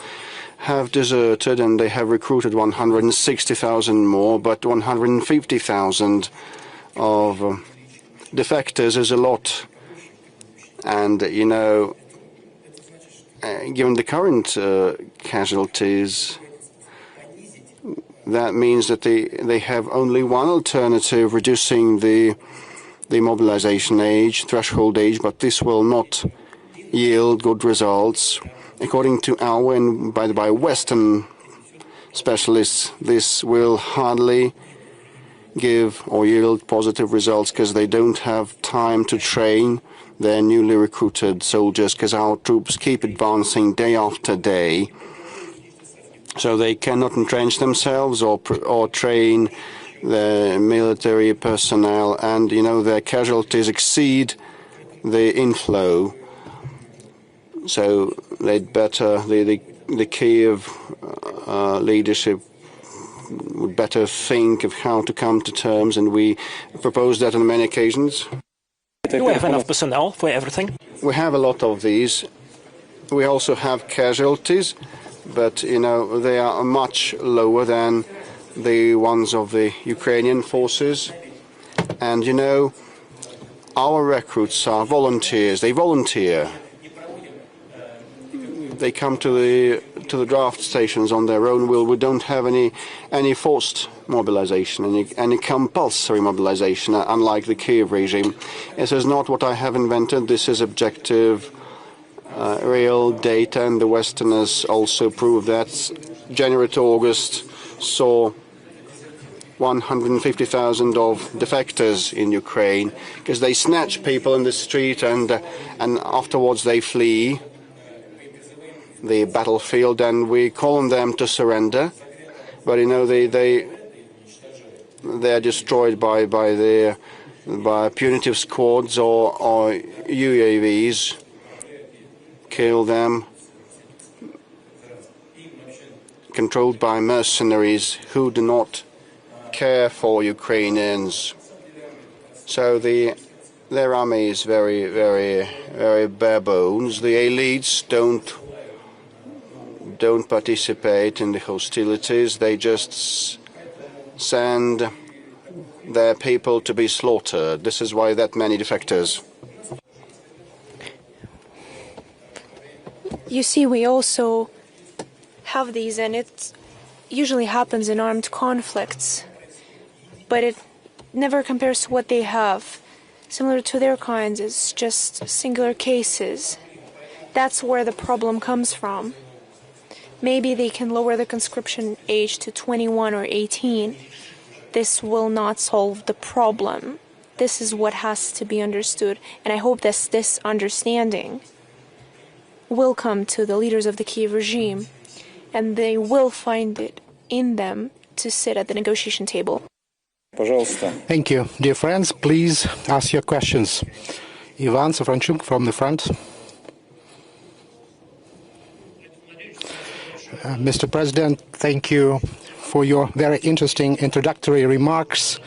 Speaker 1: have deserted, and they have recruited 160,000 more, but 150,000 of defectors is a lot. And, you know, given the current casualties, that means that they have only one alternative, reducing the mobilization age, threshold age, but this will not yield good results. According to our and by Western specialists, this will hardly give or yield positive results because they don't have time to train their newly recruited soldiers, because our troops keep advancing day after day. So they cannot entrench themselves or train the military personnel, and you know their casualties exceed the inflow. So they'd better the Kiev leadership would better think of how to come to terms, and we proposed that on many occasions.
Speaker 3: Do we have enough personnel for everything?
Speaker 1: We have a lot of these. We also have casualties, but you know they are much lower than the ones of the Ukrainian forces. And you know, our recruits are volunteers. They volunteer. They come to the draft stations on their own will. We don't have any forced mobilization, any compulsory mobilization, unlike the Kiev regime. This is not what I have invented. This is objective, real data, and the Westerners also prove that. January to August saw 150,000 of defectors in Ukraine, because they snatch people in the street and afterwards they flee the battlefield, and we call on them to surrender, but you know they are destroyed by punitive squads or UAVs, kill them, controlled by mercenaries who do not care for Ukrainians. So their army is very, very, very bare bones. The elites don't participate in the hostilities. They just send their people to be slaughtered. This is why that many defectors.
Speaker 2: You see, we also have these, and it usually happens in armed conflicts, but it never compares to what they have. Similar to their kinds, it's just singular cases. That's where the problem comes from. Maybe they can lower the conscription age to 21 or 18. This will not solve the problem. This is what has to be understood, and I hope that this understanding will come to the leaders of the Kiev regime, and they will find it in them to sit at the negotiation table.
Speaker 4: Thank you. Dear friends, please ask your questions. Ivan Safranchuk from the front. Mr. President, thank you for your very interesting introductory remarks.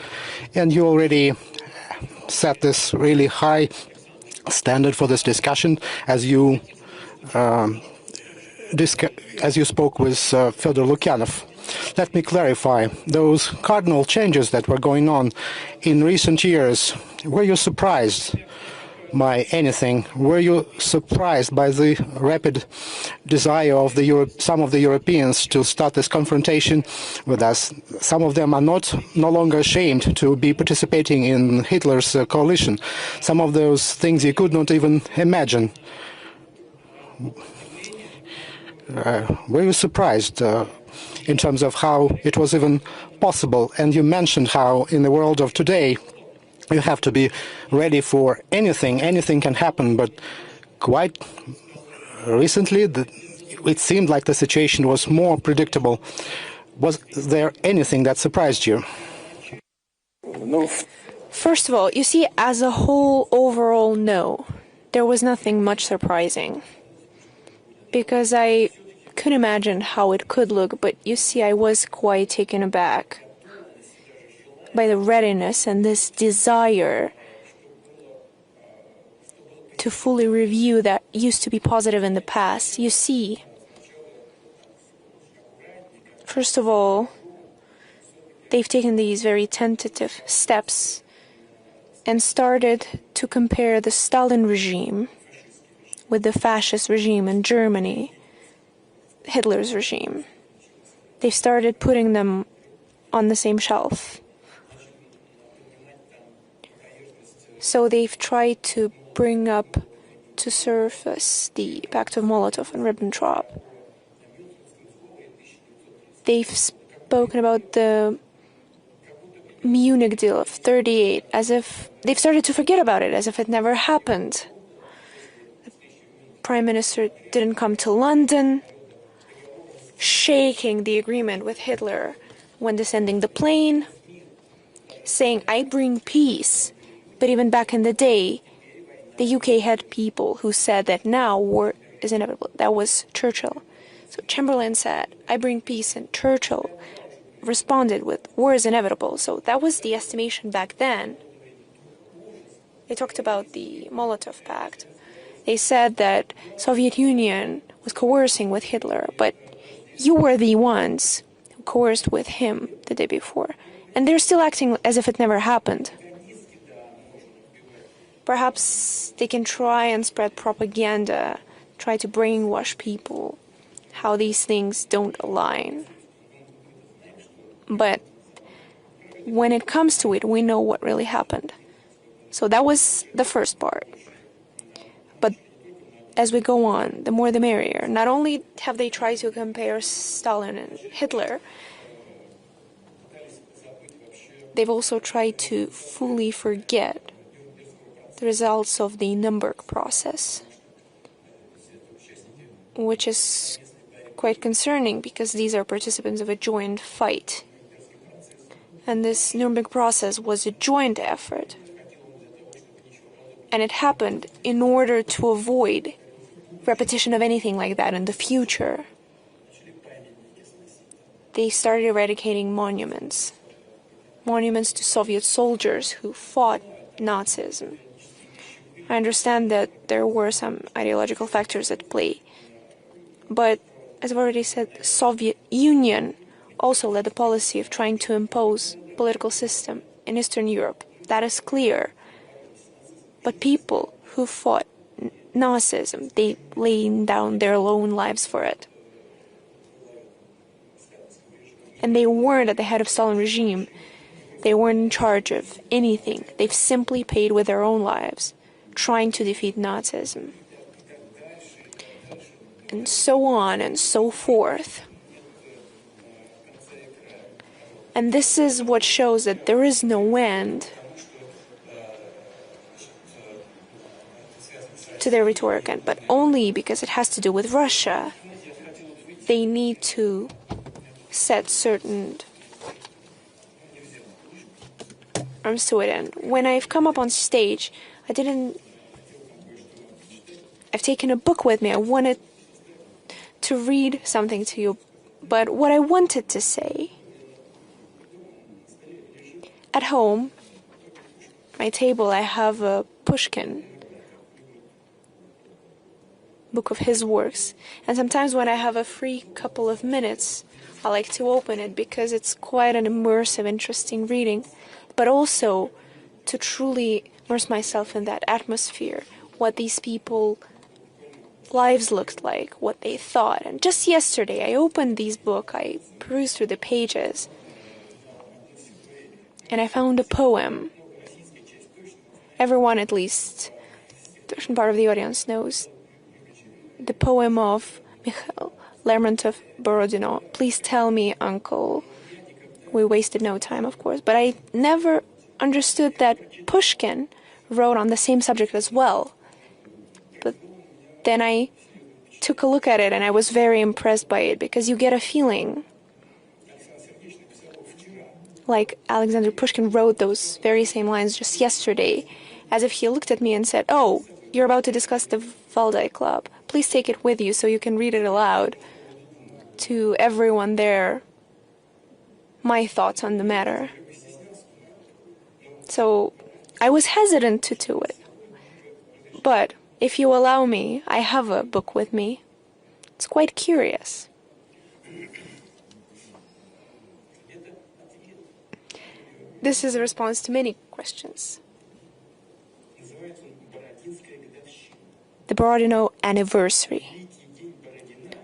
Speaker 4: And you already set this really high standard for this discussion as you spoke with Fyodor Lukyanov. Let me clarify, those cardinal changes that were going on in recent years, were you surprised by anything? Were you surprised by the rapid desire of some of the Europeans to start this confrontation with us? Some of them are no longer ashamed to be participating in Hitler's coalition. Some of those things you could not even imagine. Were you surprised in terms of how it was even possible? And you mentioned how in the world of today You have to be ready for anything. Anything can happen, but quite recently, it seemed like the situation was more predictable. Was there anything that surprised you?
Speaker 2: First of all, you see, as a whole, overall, no. There was nothing much surprising. Because I could imagine how it could look, but you see, I was quite taken aback by the readiness and this desire to fully review that used to be positive in the past. You see, first of all, they've taken these very tentative steps and started to compare the Stalin regime with the fascist regime in Germany, Hitler's regime. They started putting them on the same shelf. So they've tried to bring up to surface the Pact of Molotov and Ribbentrop. They've spoken about the Munich deal of '38 as if they've started to forget about it, as if it never happened. The Prime Minister didn't come to London, shaking the agreement with Hitler when descending the plane, saying, "I bring peace." But even back in the day, the UK had people who said that now war is inevitable. That was Churchill. So Chamberlain said, "I bring peace," and Churchill responded with, "War is inevitable." So that was the estimation back then. They talked about the Molotov Pact. They said that Soviet Union was coercing with Hitler, but you were the ones who coerced with him the day before. And they're still acting as if it never happened. Perhaps they can try and spread propaganda, try to brainwash people, how these things don't align. But when it comes to it, we know what really happened. So that was the first part. But as we go on, the more the merrier. Not only have they tried to compare Stalin and Hitler, they've also tried to fully forget the results of the Nuremberg process, which is quite concerning because these are participants of a joint fight. And this Nuremberg process was a joint effort. And it happened in order to avoid repetition of anything like that in the future. They started eradicating monuments to Soviet soldiers who fought Nazism. I understand that there were some ideological factors at play, but as I've already said, the Soviet Union also led the policy of trying to impose political system in Eastern Europe. That is clear. But people who fought Nazism, they laid down their own lives for it. And they weren't at the head of Stalin regime. They weren't in charge of anything. They've simply paid with their own lives, trying to defeat Nazism. And so on and so forth. And this is what shows that there is no end to their rhetoric, but only because it has to do with Russia. They need to set certain arms to it. And when I've come up on stage, I've taken a book with me. I wanted to read something to you, but what I wanted to say, at home, my table, I have a Pushkin book of his works, and sometimes when I have a free couple of minutes, I like to open it because it's quite an immersive, interesting reading, but also to truly immerse myself in that atmosphere, what these people lives looked like, what they thought. And just yesterday I opened this book, I perused through the pages, and I found a poem. Everyone, at least the Russian part of the audience, knows the poem of Mikhail Lermontov-Borodino, "Please Tell Me, Uncle." We wasted no time, of course, but I never understood that Pushkin wrote on the same subject as well. But then I took a look at it and I was very impressed by it, because you get a feeling like Alexander Pushkin wrote those very same lines just yesterday, as if he looked at me and said, "Oh, you're about to discuss the Valdai Club. Please take it with you so you can read it aloud to everyone there, my thoughts on the matter." So I was hesitant to do it. But if you allow me, I have a book with me. It's quite curious. This is a response to many questions. The Borodino anniversary.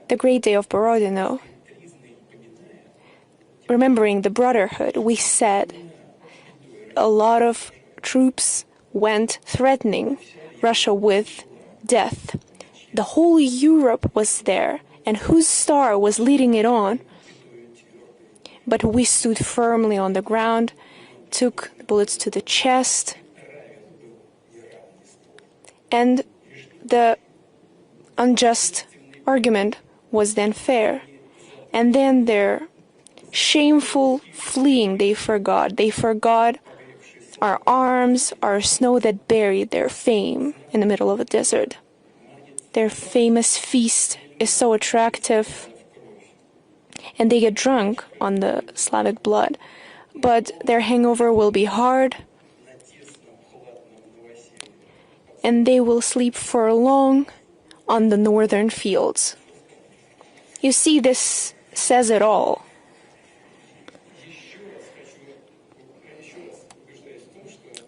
Speaker 2: The great day of Borodino. Remembering the brotherhood, we said a lot of troops went threatening Russia with death. The whole Europe was there, and whose star was leading it on? But we stood firmly on the ground, took bullets to the chest, and the unjust argument was then fair. And then their shameful fleeing, they forgot. They forgot our arms, our snow that buried their fame in the middle of a desert. Their famous feast is so attractive, and they get drunk on the Slavic blood. But their hangover will be hard, and they will sleep for long on the northern fields. You see, this says it all.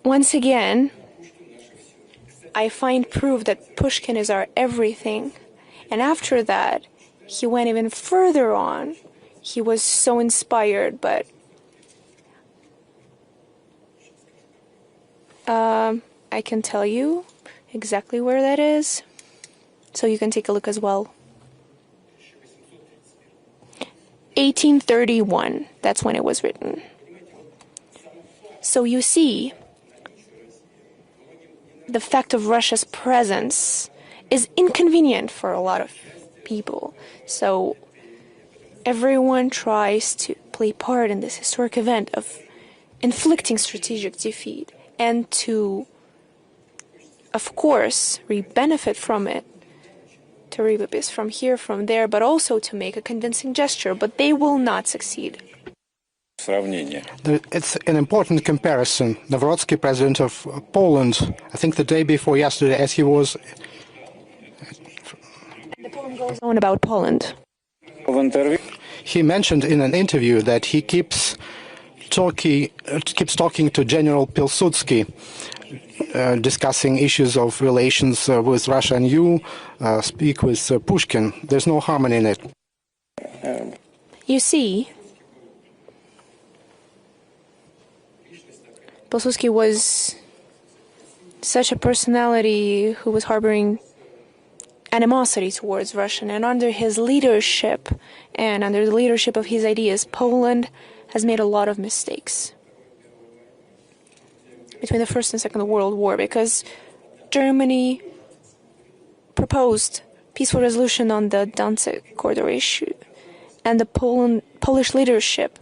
Speaker 2: Once again, I find proof that Pushkin is our everything. And after that, he went even further on. He was so inspired, but I can tell you exactly where that is, so you can take a look as well. 1831, that's when it was written. So you see, the fact of Russia's presence is inconvenient for a lot of people. So everyone tries to play part in this historic event of inflicting strategic defeat and to, of course, benefit from it, to reap a piece from here, from there, but also to make a convincing gesture, but they will not succeed.
Speaker 4: It's an important comparison. Nawrocki, president of Poland, I think the day before yesterday, as he was...
Speaker 2: The poem goes on about Poland.
Speaker 4: He mentioned in an interview that he keeps talking to General Pilsudski, discussing issues of relations with Russia, and you speak with Pushkin. There's no harmony in it.
Speaker 2: You see, Pilsudski was such a personality who was harboring animosity towards Russia, and under his leadership and under the leadership of his ideas, Poland has made a lot of mistakes between the First and Second World War, because Germany proposed peaceful resolution on the Danzig corridor issue, and the Polish leadership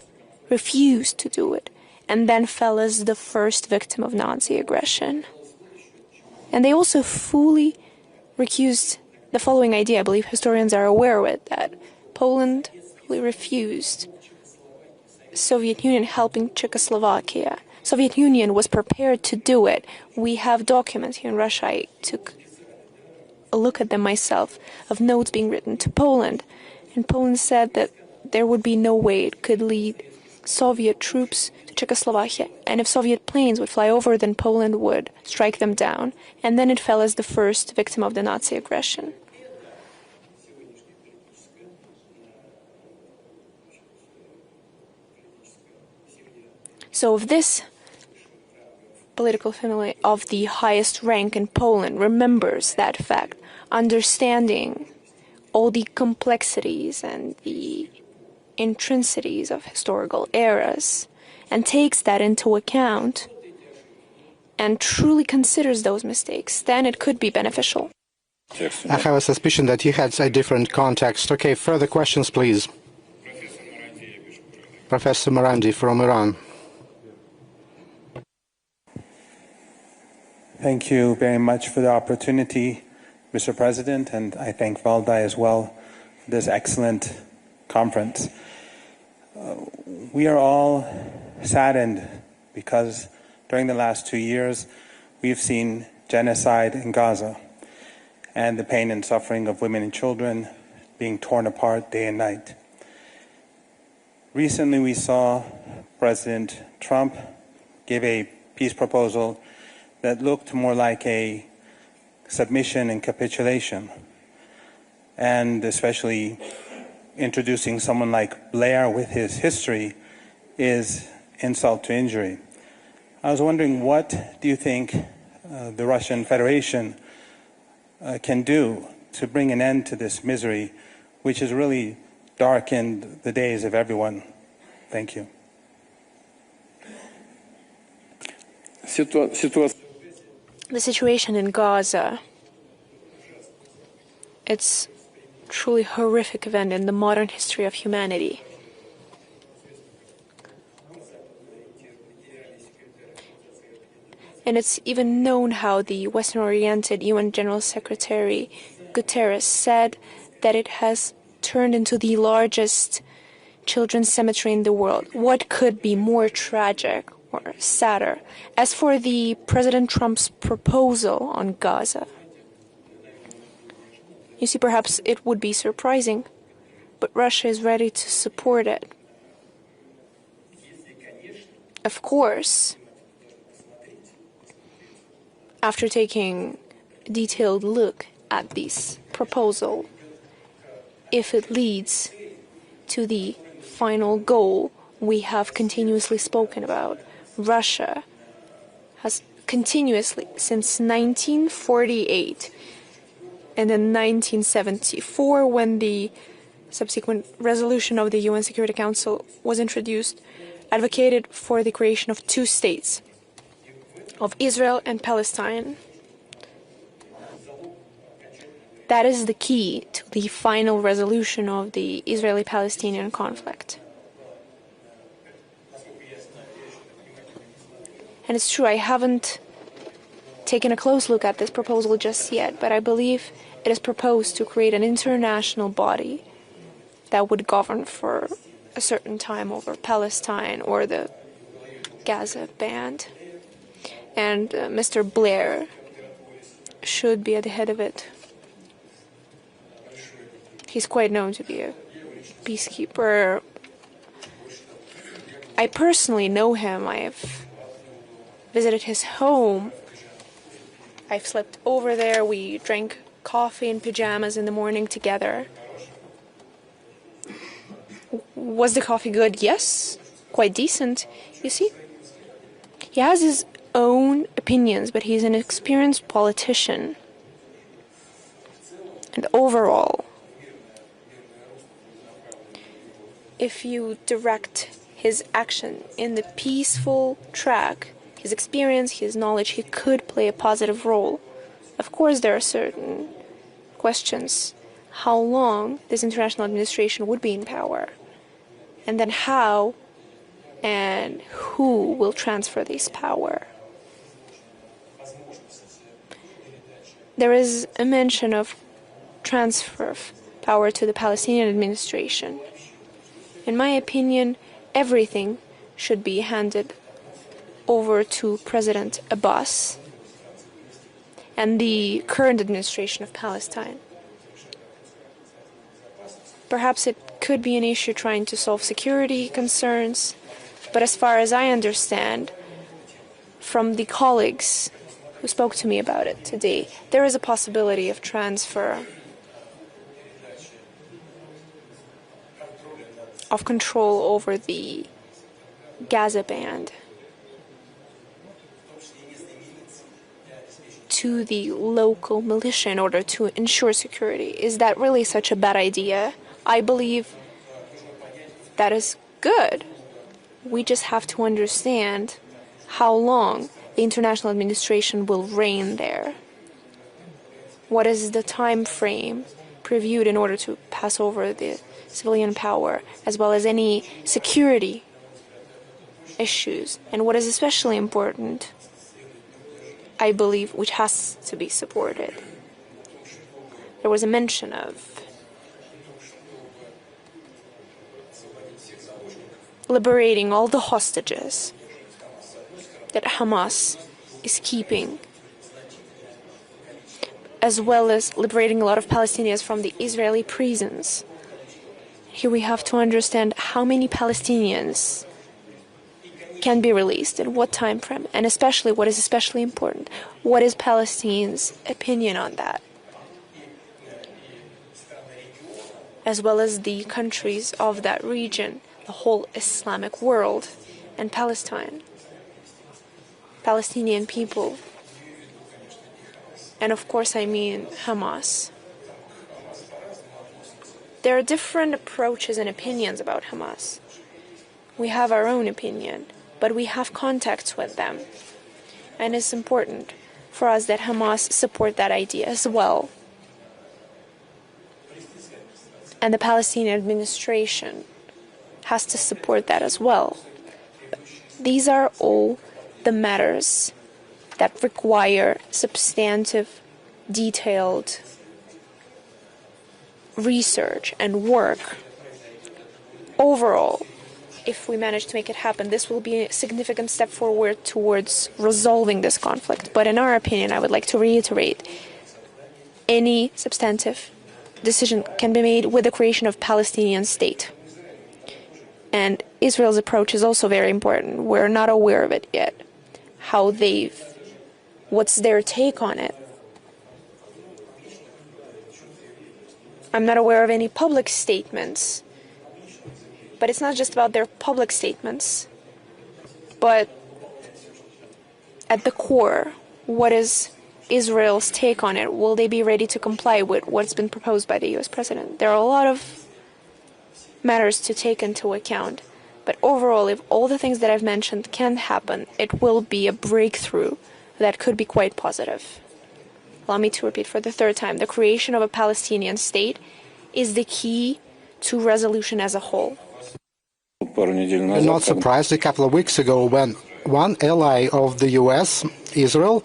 Speaker 2: refused to do it, and then fell as the first victim of Nazi aggression. And they also fully recused the following idea. I believe historians are aware of it, that Poland fully refused Soviet Union helping Czechoslovakia. Soviet Union was prepared to do it. We have documents here in Russia. I took a look at them myself, of notes being written to Poland. And Poland said that there would be no way it could lead Soviet troops to Czechoslovakia. And if Soviet planes would fly over, then Poland would strike them down. And then it fell as the first victim of the Nazi aggression. So if this political family of the highest rank in Poland remembers that fact, understanding all the complexities and the intrinsities of historical eras, and takes that into account, and truly considers those mistakes, then it could be beneficial.
Speaker 4: I have a suspicion that he had a different context. Okay, further questions, please. Professor Marandi from Iran.
Speaker 5: Thank you very much for the opportunity, Mr. President, and I thank Valdai as well for this excellent conference. We are all saddened because during the last 2 years we've seen genocide in Gaza and the pain and suffering of women and children being torn apart day and night. Recently we saw President Trump give a peace proposal that looked more like a submission and capitulation, and especially introducing someone like Blair with his history is insult to injury. I was wondering, what do you think the Russian Federation can do to bring an end to this misery, which has really darkened the days of everyone? Thank you.
Speaker 2: The situation in Gaza, it's a truly horrific event in the modern history of humanity. And it's even known how the Western-oriented UN General Secretary Guterres said that it has turned into the largest children's cemetery in the world. What could be more tragic or sadder? As for the President Trump's proposal on Gaza, you see, perhaps it would be surprising, but Russia is ready to support it. Of course, after taking a detailed look at this proposal, if it leads to the final goal we have continuously spoken about, Russia has continuously, since 1948 and then 1974, when the subsequent resolution of the UN Security Council was introduced, advocated for the creation of two states, of Israel and Palestine. That is the key to the final resolution of the Israeli-Palestinian conflict. And it's true, I haven't taken a close look at this proposal just yet, but I believe it is proposed to create an international body that would govern for a certain time over Palestine or the Gaza Band. And Mr. Blair should be at the head of it. He's quite known to be a peacekeeper. I personally know him. I have visited his home. I've slept over there. We drank coffee in pajamas in the morning together. Was the coffee good? Yes, quite decent. You see, he has his own opinions, but he's an experienced politician. And overall, if you direct his action in the peaceful track, his experience, his knowledge, he could play a positive role. Of course, there are certain questions. How long this international administration would be in power? And then how and who will transfer this power? There is a mention of transfer of power to the Palestinian administration. In my opinion, everything should be handed over to President Abbas and the current administration of Palestine. Perhaps it could be an issue trying to solve security concerns, but as far as I understand from the colleagues who spoke to me about it today, there is a possibility of transfer of control over the Gaza Band to the local militia in order to ensure security. Is that really such a bad idea? I believe that is good. We just have to understand how long the international administration will reign there? What is the time frame previewed in order to pass over the civilian power, as well as any security issues? And what is especially important, I believe, which has to be supported. There was a mention of liberating all the hostages that Hamas is keeping, as well as liberating a lot of Palestinians from the Israeli prisons. Here we have to understand how many Palestinians can be released in what time frame, and especially what is especially important, what is Palestine's opinion on that, as well as the countries of that region, the whole Islamic world, and Palestine, Palestinian people, and of course I mean Hamas. There are different approaches and opinions about Hamas. We have our own opinion, but we have contacts with them. And it's important for us that Hamas support that idea as well. And the Palestinian administration has to support that as well. These are all the matters that require substantive, detailed research and work. Overall, if we manage to make it happen, this will be a significant step forward towards resolving this conflict. But in our opinion, I would like to reiterate, any substantive decision can be made with the creation of Palestinian state. And Israel's approach is also very important. We're not aware of it yet. What's their take on it? I'm not aware of any public statements. But it's not just about their public statements, but at the core, what is Israel's take on it? Will they be ready to comply with what's been proposed by the U.S. president? There are a lot of matters to take into account. But overall, if all the things that I've mentioned can happen, it will be a breakthrough that could be quite positive. Allow me to repeat for the third time. The creation of a Palestinian state is the key to resolution as a whole.
Speaker 4: I'm not surprised a couple of weeks ago when one ally of the U.S., Israel,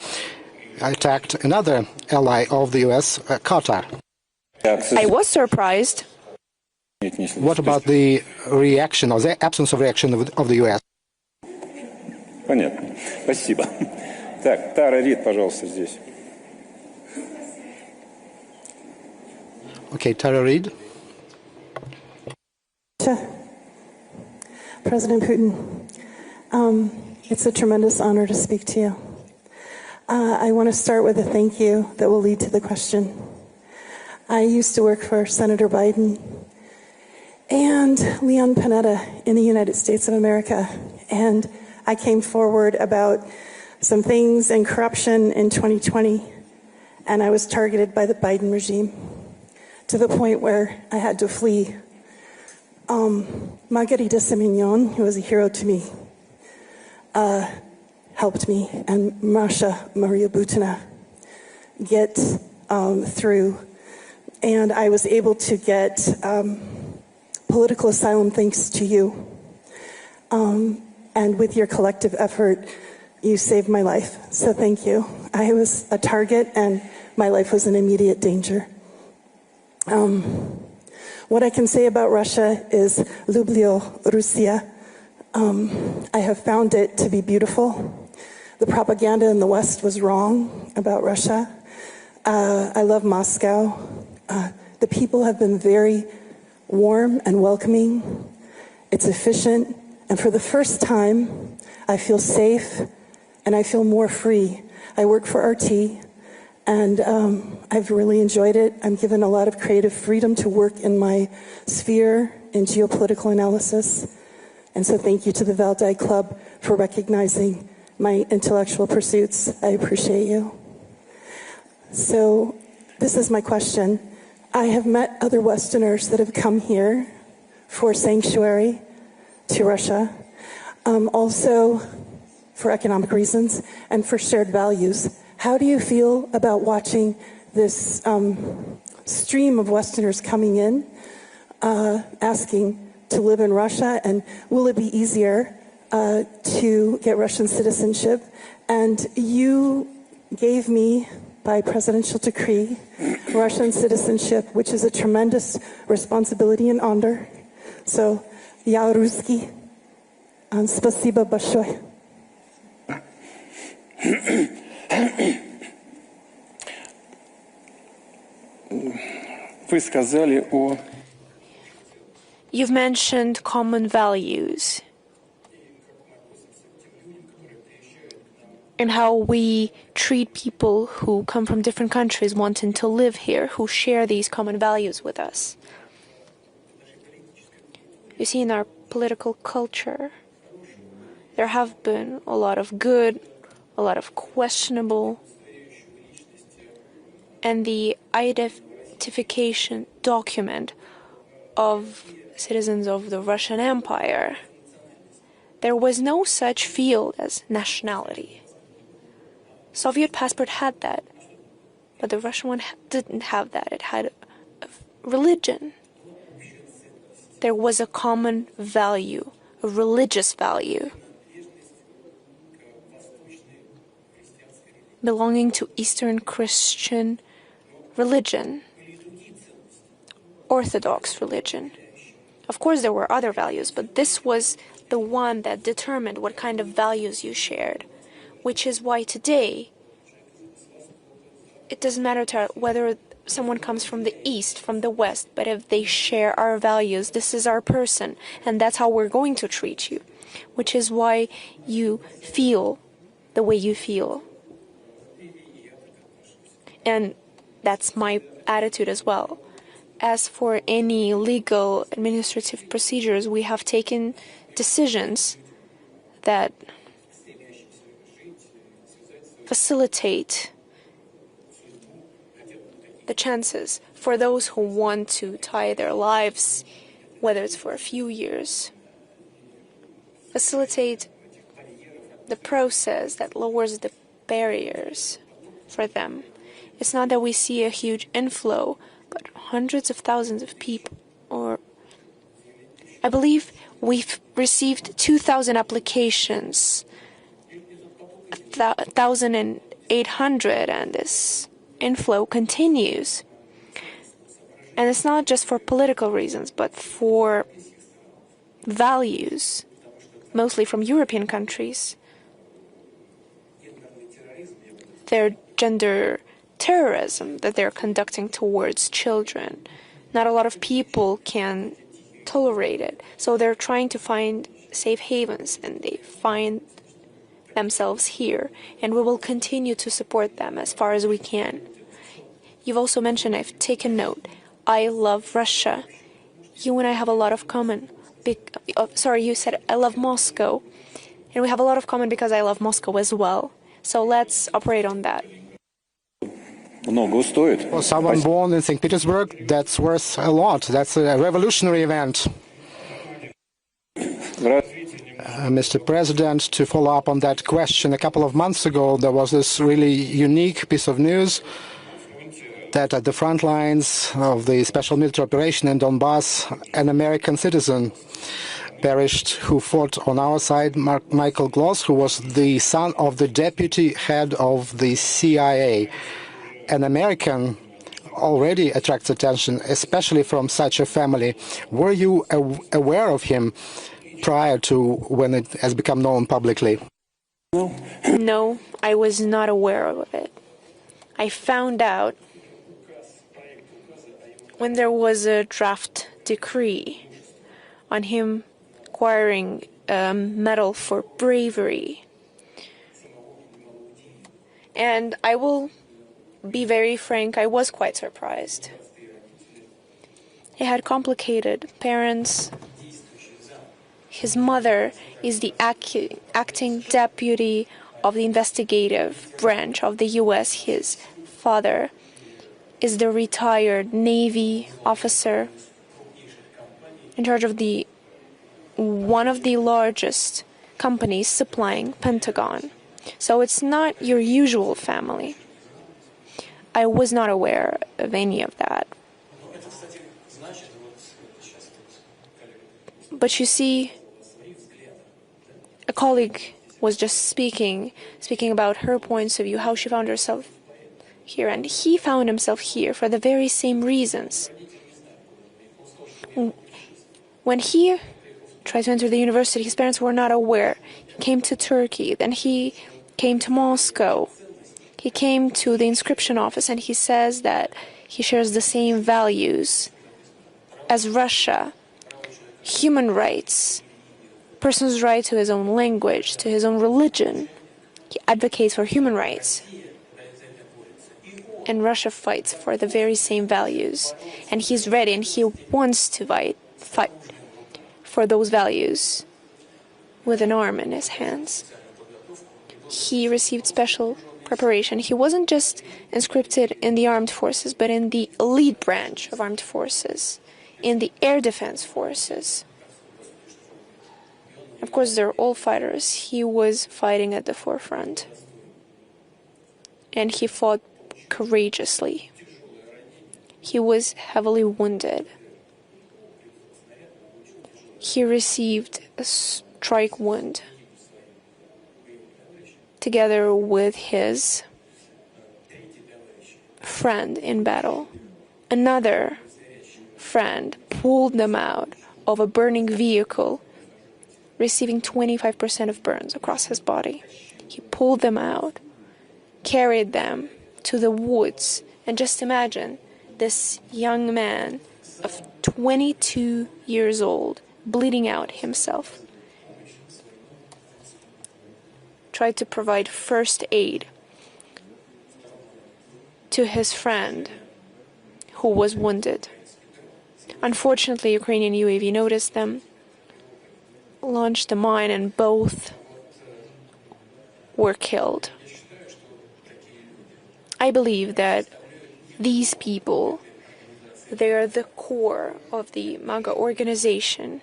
Speaker 4: attacked another ally of the U.S., Qatar.
Speaker 2: I was surprised.
Speaker 4: What about the reaction or the absence of reaction of the U.S.?
Speaker 6: Понятно. Спасибо. Так, Тара Рид, пожалуйста, здесь.
Speaker 4: Okay, Tara Reid.
Speaker 7: President Putin, it's a tremendous honor to speak to you. I want to start with a thank you that will lead to the question. I used to work for Senator Biden and Leon Panetta in the United States of America, and I came forward about some things in corruption in 2020, and I was targeted by the Biden regime to the point where I had to flee. Margarita Simenon, who was a hero to me, helped me, and Masha Maria Butina get through. And I was able to get political asylum thanks to you. And with your collective effort, you saved my life. So thank you. I was a target, and my life was in immediate danger. What I can say about Russia is Lublyo Russia. I have found it to be beautiful. The propaganda in the West was wrong about Russia. I love Moscow. The people have been very warm and welcoming. It's efficient. And for the first time, I feel safe and I feel more free. I work for RT. And I've really enjoyed it. I'm given a lot of creative freedom to work in my sphere in geopolitical analysis. And so thank you to the Valdai Club for recognizing my intellectual pursuits. I appreciate you. So this is my question. I have met other Westerners that have come here for sanctuary to Russia. Also, for economic reasons and for shared values. How do you feel about watching this stream of Westerners coming in, asking to live in Russia, and will it be easier to get Russian citizenship? And you gave me, by presidential decree, Russian citizenship, which is a tremendous responsibility and honor. So, я русский. Спасибо большое.
Speaker 6: Вы сказали о...
Speaker 2: You've mentioned common values and how we treat people who come from different countries wanting to live here, who share these common values with us. You see, in our political culture, there have been a lot of good, a lot of questionable, and the identification document of citizens of the Russian Empire, there was no such field as nationality. Soviet passport had that, but the Russian one didn't have that. It had a religion. There was a common value, a religious value, belonging to Eastern Christian religion, Orthodox religion. Of course, there were other values, but this was the one that determined what kind of values you shared, which is why today it doesn't matter whether someone comes from the East, from the West, but if they share our values, this is our person, and that's how we're going to treat you, which is why you feel the way you feel. And that's my attitude as well. As for any legal administrative procedures, we have taken decisions that facilitate the chances for those who want to tie their lives, whether it's for a few years, facilitate the process that lowers the barriers for them. It's not that we see a huge inflow, but hundreds of thousands of people, or I believe we've received 2,000 applications, 1,800, and this inflow continues. And it's not just for political reasons, but for values, mostly from European countries. Their gender terrorism that they're conducting towards children. Not a lot of people can tolerate it, so they're trying to find safe havens, and they find themselves here, and we will continue to support them as far as we can. You've also mentioned, I've taken note, I love Russia. You and I have a lot of common. You said I love Moscow, and we have a lot of common because I love Moscow as well. So let's operate on that.
Speaker 4: For someone born in St. Petersburg, that's worth a lot. That's a revolutionary event. Mr. President, to follow up on that question, a couple of months ago there was this really unique piece of news that at the front lines of the special military operation in Donbass, an American citizen perished who fought on our side, Michael Gloss, who was the son of the deputy head of the CIA. An American already attracts attention, especially from such a family. Were you aware of him prior to when it has become known publicly?
Speaker 2: No, I was not aware of it. I found out when there was a draft decree on him acquiring a medal for bravery. And I will be very frank, I was quite surprised. He had complicated parents. His mother is the acting deputy of the investigative branch of the U.S. His father is the retired Navy officer in charge of one of the largest companies supplying Pentagon. So it's not your usual family. I was not aware of any of that. But you see, a colleague was just speaking about her points of view, how she found herself here, and he found himself here for the very same reasons. When he tried to enter the university, his parents were not aware. He came to Turkey, then he came to Moscow. He came to the inscription office, and he says that he shares the same values as Russia. Human rights, person's right to his own language, to his own religion. He advocates for human rights. And Russia fights for the very same values. And he's ready and he wants to fight for those values with an arm in his hands. He received special preparation. He wasn't just conscripted in the armed forces, but in the elite branch of armed forces, in the air defense forces. Of course, they're all fighters. He was fighting at the forefront. And he fought courageously. He was heavily wounded. He received a strike wound together with his friend in battle. Another friend pulled them out of a burning vehicle, receiving 25% of burns across his body. He pulled them out, carried them to the woods, and just imagine this young man of 22 years old, bleeding out himself, tried to provide first aid to his friend who was wounded. Unfortunately, Ukrainian UAV noticed them, launched a mine, and both were killed. I believe that these people, they are the core of the MAGA organization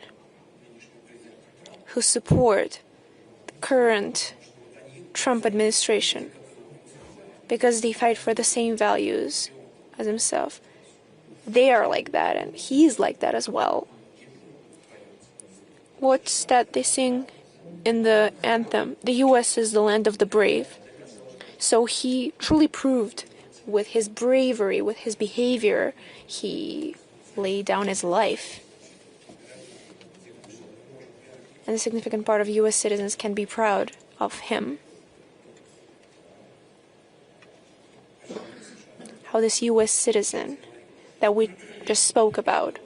Speaker 2: who support the current Trump administration because they fight for the same values as himself. They are like that, and he's like that as well. What's that they sing in the anthem? The U.S. is the land of the brave. So he truly proved with his bravery, with his behavior, he laid down his life. And a significant part of U.S. citizens can be proud of him. How this U.S. citizen that we just spoke about,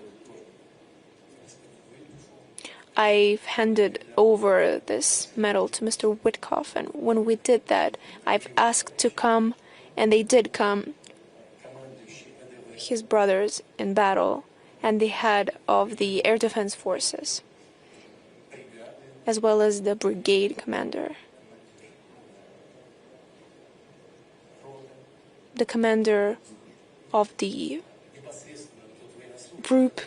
Speaker 2: I've handed over this medal to Mr. Witkoff, and when we did that, I've asked to come, and they did come, his brothers in battle, and the head of the Air Defense Forces, as well as the brigade commander, the commander of the group,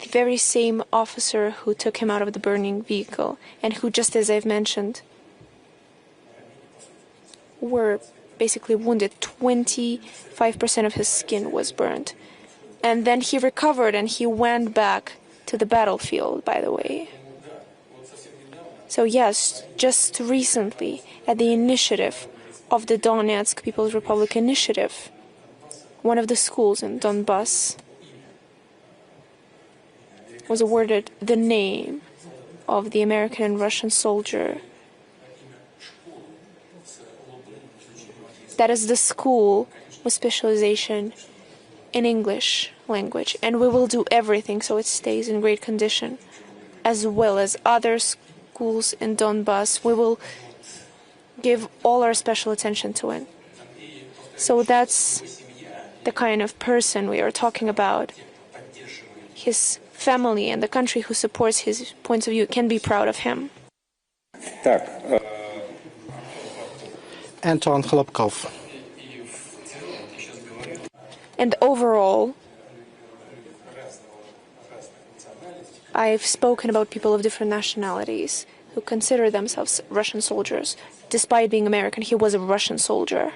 Speaker 2: the very same officer who took him out of the burning vehicle and who, just as I've mentioned, were basically wounded. 25% of his skin was burned. And then he recovered and he went back to the battlefield, by the way. So yes, just recently, at the initiative of the Donetsk People's Republic Initiative, one of the schools in Donbass was awarded the name of the American and Russian soldier. That is the school with specialization in English language, and we will do everything so it stays in great condition, as well as other schools in Donbass. We will give all our special attention to it. So that's the kind of person we are talking about. His family and the country who supports his points of view can be proud of him.
Speaker 4: Anton Khlopkov.
Speaker 2: And overall, I've spoken about people of different nationalities. who consider themselves Russian soldiers. Despite being American, he was a Russian soldier.